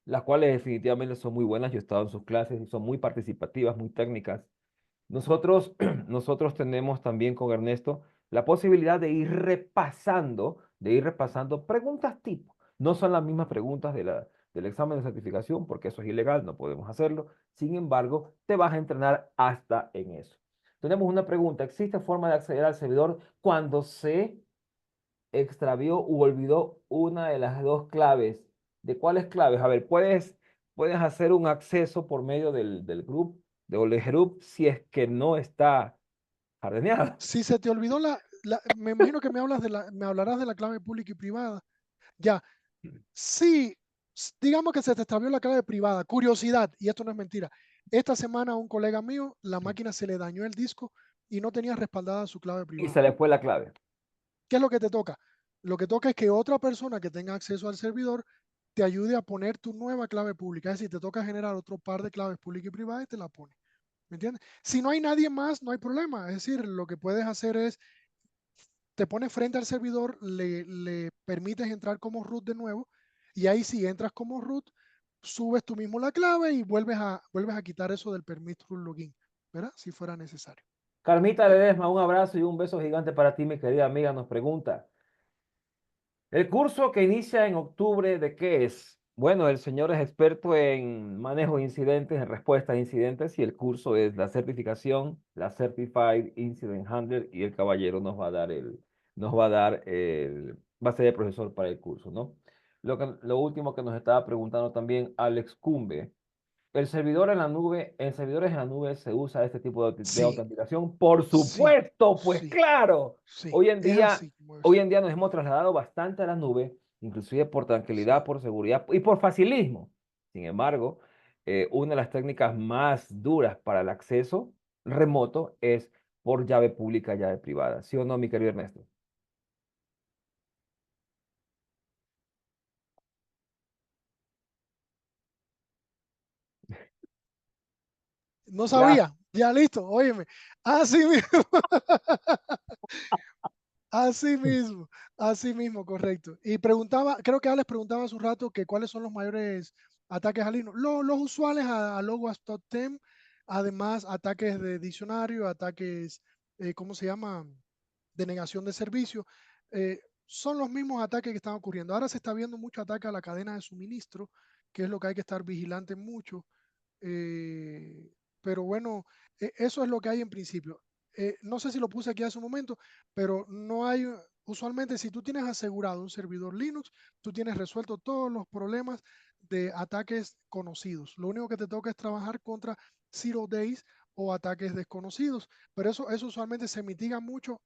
las cuales definitivamente son muy buenas, yo he estado en sus clases y son muy participativas, muy técnicas. Nosotros tenemos también con Ernesto la posibilidad de ir repasando preguntas tipo. No son las mismas preguntas del examen de certificación, porque eso es ilegal, no podemos hacerlo. Sin embargo, te vas a entrenar hasta en eso. Tenemos una pregunta. ¿Existe forma de acceder al servidor cuando se extravió u olvidó una de las dos claves? ¿De cuáles claves? A ver, puedes hacer un acceso por medio del group, del group, si es que no está jardineada. Si se te olvidó me imagino que me hablarás de la clave pública y privada. Ya, sí, digamos que se te extravió la clave privada. Curiosidad, y esto no es mentira. Esta semana a un colega mío, la máquina se le dañó el disco y no tenía respaldada su clave Y privada. se le fue la clave. ¿Qué es lo que te toca? Lo que toca es que otra persona que tenga acceso al servidor te ayude a poner tu nueva clave pública. Es decir, te toca generar otro par de claves públicas y privadas y te la pone. ¿Me entiendes? Si no hay nadie más, no hay problema. Es decir, lo que puedes hacer es, te pones frente al servidor, le permites entrar como root de nuevo y ahí si entras como root, subes tú mismo la clave y vuelves a quitar eso del permit root login, ¿verdad? Si fuera necesario. Carmita Eh, Ledesma, un abrazo y un beso gigante para ti, mi querida amiga. Nos pregunta, ¿el curso que inicia en octubre de qué es? Bueno, el señor es experto en manejo de incidentes, en respuesta a incidentes, y el curso es la certificación, la Certified Incident Handler, y el caballero va a ser el profesor para el curso, ¿no? Lo último que nos estaba preguntando también Alex Cumbe, en servidores en la nube se usa este tipo de sí, autenticación. Por sí, supuesto, pues sí, claro. sí, Hoy en es día, así como debe hoy ser. en día nos hemos trasladado bastante a la nube, inclusive por tranquilidad, Sí. por seguridad y por facilismo. Sin embargo, una de las técnicas más duras para el acceso remoto es por llave pública, llave privada. ¿Sí o no, mi querido Ernesto? No Ya. sabía, ya listo, óyeme. Así mismo, así mismo, correcto. Y preguntaba, creo que Alex preguntaba hace un rato que cuáles son los mayores ataques a Linux. Los usuales a logwas.tem, además ataques de diccionario, ataques, ¿cómo se llama? De negación de servicio. Son los mismos ataques que están ocurriendo. Ahora se está viendo mucho ataque a la cadena de suministro, que es lo que hay que estar vigilante mucho. Eh, pero bueno, eso es lo que hay en principio. No sé si lo puse aquí hace un momento, pero no hay, usualmente si tú tienes asegurado un servidor Linux, tú tienes resuelto todos los problemas de ataques conocidos. Lo único que te toca es trabajar contra zero days o ataques desconocidos, pero eso usualmente se mitiga mucho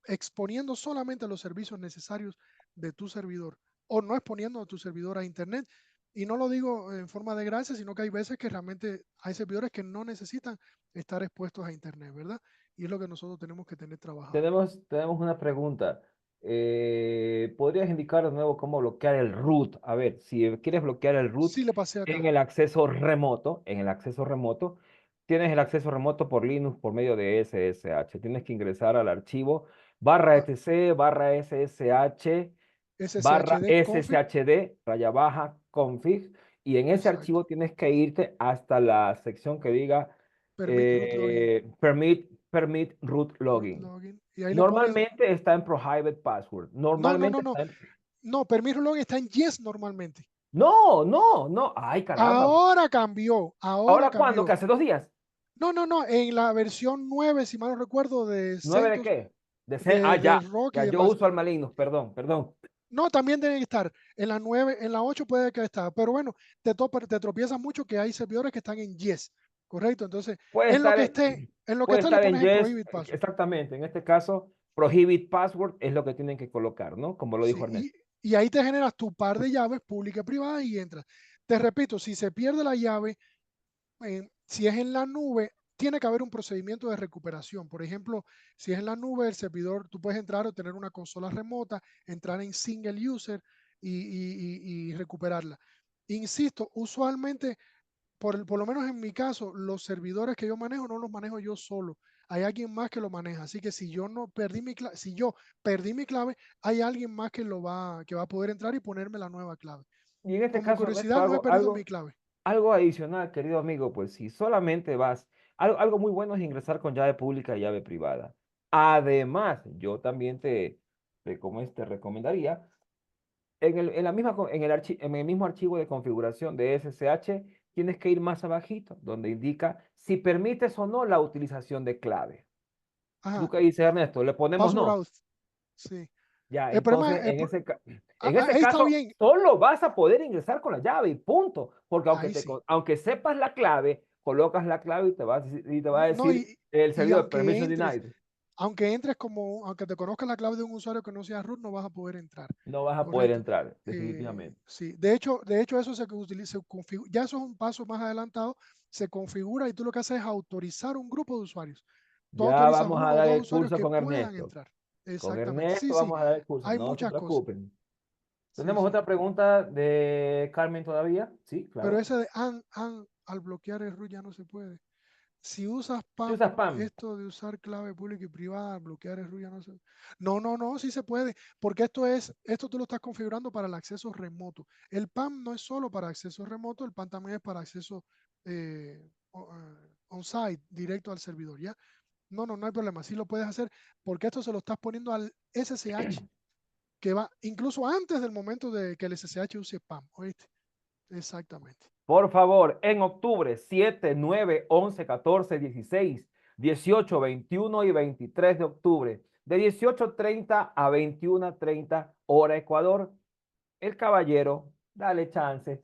exponiendo solamente los servicios necesarios de tu servidor o no exponiendo a tu servidor a Internet. Y no lo digo en forma de gracia, sino que hay veces que realmente hay servidores que no necesitan estar expuestos a Internet, ¿verdad? Y es lo que nosotros tenemos que tener trabajado. Tenemos una pregunta. ¿Podrías indicar de nuevo cómo bloquear el root? A ver, si quieres bloquear el root Sí, le pasé en acá. el acceso remoto, tienes el acceso remoto por Linux por medio de SSH. Tienes que ingresar al archivo barra Ah, etc barra SSH barra SSHD config. SSHD raya baja config, y en ese Exacto. archivo tienes que irte hasta la sección que diga Permit root login. permit root Root login. login. Y ahí le pones. Normalmente está en prohibed password. No, no, no, Normalmente no. está en... No, permit root login está en yes normalmente. No, no, no. Ay, caramba. Ahora cambió. Ahora ¿Ahora cuándo? ¿Que cambió. hace 2 días? No, no, no. En la versión 9, si mal no recuerdo, de ¿9 de CentOS, qué? Ah, de ya. Rock y Ya, yo demás. uso al maligno. Perdón, perdón. No, también deben estar. En la 9, en la 8 puede que está. Pero bueno, te tropiezas mucho que hay servidores que están en yes. Correcto. Entonces, Puede en lo estar que en, esté, en lo que puede esté le estar en pones en yes, prohibit password. exactamente. En este caso, prohibit password es lo que tienen que colocar, ¿no? Como lo dijo Sí, Ernesto. y ahí te generas tu par de llaves pública y privada y entras. Te repito, si se pierde la llave, si es en la nube, tiene que haber un procedimiento de recuperación. Por ejemplo, si es en la nube, el servidor, tú puedes entrar o tener una consola remota, entrar en single user y recuperarla. Insisto, usualmente, por lo menos en mi caso, los servidores que yo manejo no los manejo yo solo. Hay alguien más que lo maneja. Así que si yo no perdí mi clave, si yo perdí mi clave, hay alguien más que va a poder entrar y ponerme la nueva clave. Y en este Como caso, Ernesto, curiosidad, no he perdido mi clave. algo adicional, querido amigo, pues si solamente algo muy bueno es ingresar con llave pública y llave privada. Además, yo también te recomendaría en el mismo archivo de configuración de SSH, tienes que ir más abajito, donde indica si permites o no la utilización de clave. ¿Tú Ajá, qué dices, Ernesto? Le ponemos password no. out. Sí. Ya, El problema, entonces en ese ahí está caso bien. solo vas a poder ingresar con la llave y punto. Porque Ahí sí. aunque sepas la clave, colocas la clave y te va a No, decir el y servidor permission denied. aunque entres aunque te conozcas la clave de un usuario que no sea root, no vas a poder entrar. No vas a poder Correcto. entrar, definitivamente. Sí. De hecho, eso se configura, ya eso es un paso más adelantado, se configura y tú lo que haces es autorizar un grupo de usuarios. Tú Ya autorizas vamos a uno o dar dos el usuarios curso que con puedan Ernesto. entrar. Con Exactamente. Sí, Ernesto sí. vamos a dar el curso, Hay no se muchas cosas. preocupen. Sí, ¿Tenemos sí. otra pregunta de Carmen todavía? Sí, Pero claro. ese de al bloquear el root ya no se puede. Si usas ¿Tú usas PAM, PAM? esto de usar clave pública y privada, al bloquear el root ya no se. No, no, no, sí se puede, porque esto tú lo estás configurando para el acceso remoto. El PAM no es solo para acceso remoto, el PAM también es para acceso on-site, directo al servidor, ¿ya? No, no, no hay problema, sí lo puedes hacer, porque esto se lo estás poniendo al SSH, que va incluso antes del momento de que el SSH use PAM, ¿oíste? Exactamente. Por favor, en octubre 7, 9, 11, 14, 16, 18, 21 y 23 de octubre, de 18:30 a 21:30 hora Ecuador, el caballero, dale chance,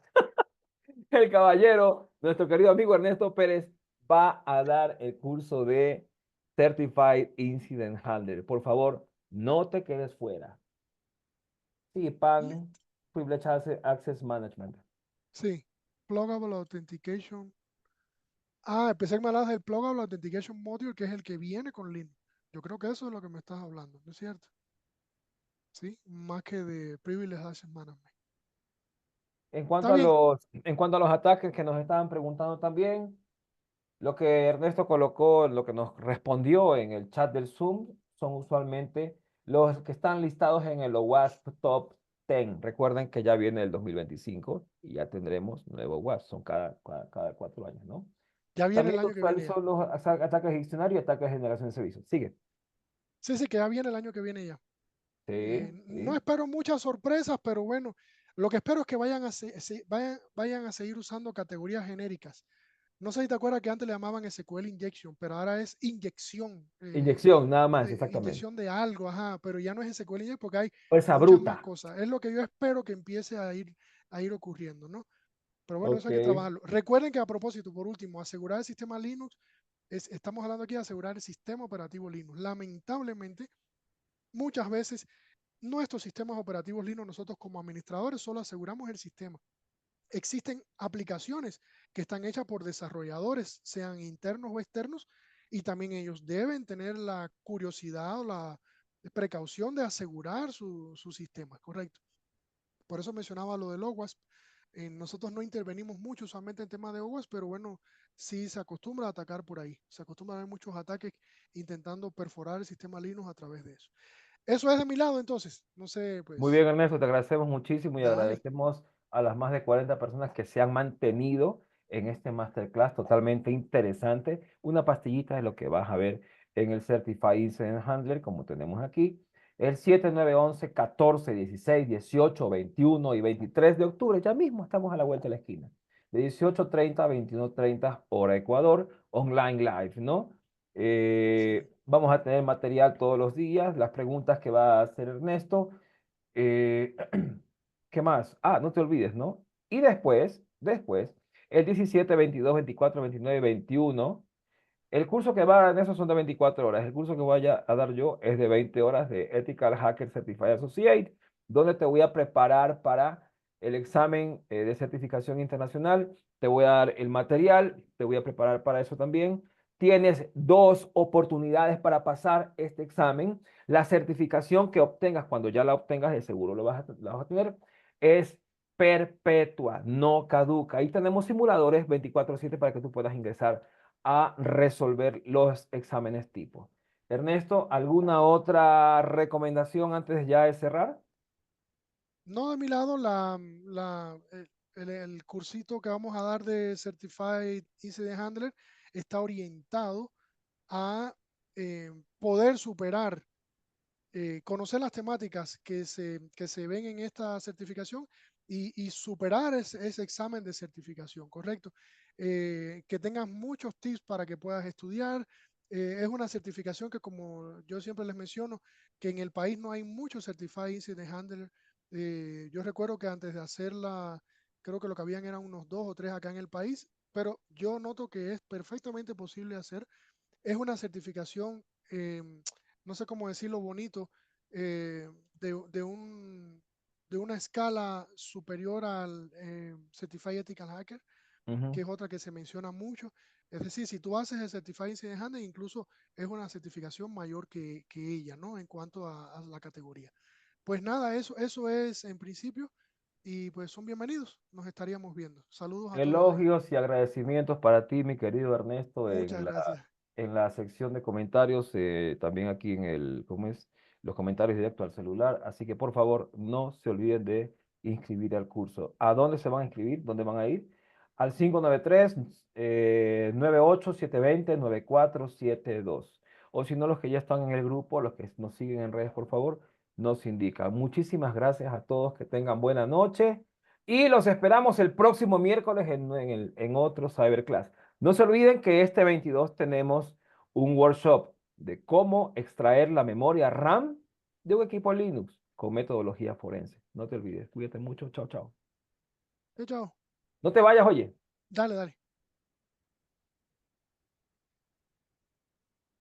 el caballero, nuestro querido amigo Ernesto Pérez, va a dar el curso de Certified Incident Handler. Por favor, no te quedes fuera. Sí, Y, PAN, Privileged Access Management. sí, Pluggable Authentication. Pensé que me hablabas del Pluggable Authentication Module, que es el que viene con Linux. Yo creo que eso es lo que me estás hablando, ¿no es cierto? Sí, más que de Privileged Access Management. Está bien, En cuanto a los ataques que nos estaban preguntando también, lo que Ernesto colocó, lo que nos respondió en el chat del Zoom, son usualmente los que están listados en el OWASP Top 10. Recuerden que ya viene el 2025 y ya tendremos nuevo OWASP, son cada 4 años, ¿no? ya viene También el año que usuales viene ya. son los ataques de diccionario y ataques de generación de servicios. Sigue. Sí, sí, que ya viene el año que viene ya. Sí, No sí. espero muchas sorpresas, pero bueno, lo que espero es que vayan a seguir usando categorías genéricas. No sé si te acuerdas que antes le llamaban SQL Injection, pero ahora es inyección. Inyección, nada más, exactamente. Inyección de algo, ajá, pero ya no es SQL Injection porque hay Fuerza muchas más bruta. cosas. Es lo que yo espero que empiece a ir ocurriendo, ¿no? Pero bueno, eso Ok. hay que trabajarlo. Recuerden que a propósito, por último, asegurar el sistema Linux, estamos hablando aquí de asegurar el sistema operativo Linux. Lamentablemente, muchas veces nuestros sistemas operativos Linux, nosotros como administradores solo aseguramos el sistema. Existen aplicaciones que están hechas por desarrolladores, sean internos o externos, y también ellos deben tener la curiosidad precaución de asegurar su sistema, correcto. Por eso mencionaba lo del OWASP. Nosotros no intervenimos mucho usualmente en temas de OWASP, pero bueno, sí se acostumbra a atacar por ahí. Se acostumbra a ver muchos ataques intentando perforar el sistema Linux a través de eso. Eso es de mi lado, entonces. No sé, Muy pues, bien, Ernesto, te agradecemos muchísimo y dale. agradecemos a las más de 40 personas que se han mantenido en este masterclass totalmente interesante. Una pastillita de lo que vas a ver en el Certified Incident Handler, como tenemos aquí. El 7, 9, 11, 14, 16, 18, 21 y 23 de octubre. Ya mismo estamos a la vuelta de la esquina. De 18:30 a 21:30 hora Ecuador, online live, ¿no? Sí. Vamos a tener material todos los días, las preguntas que va a hacer Ernesto. Eh, ¿Qué más? Ah, no te olvides, ¿no? Y después, el 17, 22, 24, 29, 21, el curso que va a dar Ernesto son de 24 horas. El curso que vaya a dar yo es de 20 horas de Ethical Hacker Certified Associate, donde te voy a preparar para el examen de certificación internacional. Te voy a dar el material, te voy a preparar para eso también. Tienes 2 oportunidades para pasar este examen. La certificación que obtengas, cuando ya la obtengas, de seguro la vas a tener, es perpetua, no caduca. Ahí tenemos simuladores 24/7 para que tú puedas ingresar a resolver los exámenes tipo. Ernesto, ¿alguna otra recomendación antes ya de cerrar? No, de mi lado, el cursito que vamos a dar de Certified Incident Handler está orientado a poder superar, conocer las temáticas que se ven en esta certificación y superar ese examen de certificación, ¿correcto? Que tengas muchos tips para que puedas estudiar. Es una certificación que, como yo siempre les menciono, que en el país no hay muchos Certified Incident Handler. Yo recuerdo que antes de hacerla, creo que lo que habían eran unos 2 o 3 acá en el país, pero yo noto que es perfectamente posible hacer. Es una certificación, no sé cómo decirlo bonito, de una escala superior al Certified Ethical Hacker, Ujú. que es otra que se menciona mucho. Es decir, si tú haces el Certified Incident Handler, incluso es una certificación mayor que ella, ¿no? En cuanto a la categoría. Pues nada, eso es en principio y pues son bienvenidos. Nos estaríamos viendo. Saludos a todos ahí. Elogios y agradecimientos para ti, mi querido Ernesto, Muchas gracias. en la sección de comentarios, también aquí en ¿cómo es? Los comentarios directos al celular. Así que por favor, no se olviden de inscribir al curso. ¿A dónde se van a inscribir? ¿Dónde van a ir? Al 593 98 720 9472. O si no, los que ya están en el grupo, los que nos siguen en redes, por favor, nos indican. Muchísimas gracias a todos, que tengan buena noche. Y los esperamos el próximo miércoles en otro Cyberclass. No se olviden que este 22 tenemos un workshop de cómo extraer la memoria RAM de un equipo Linux con metodología forense. No te olvides. Cuídate mucho. Chao, chao. Chao. No te vayas, oye. Dale, dale.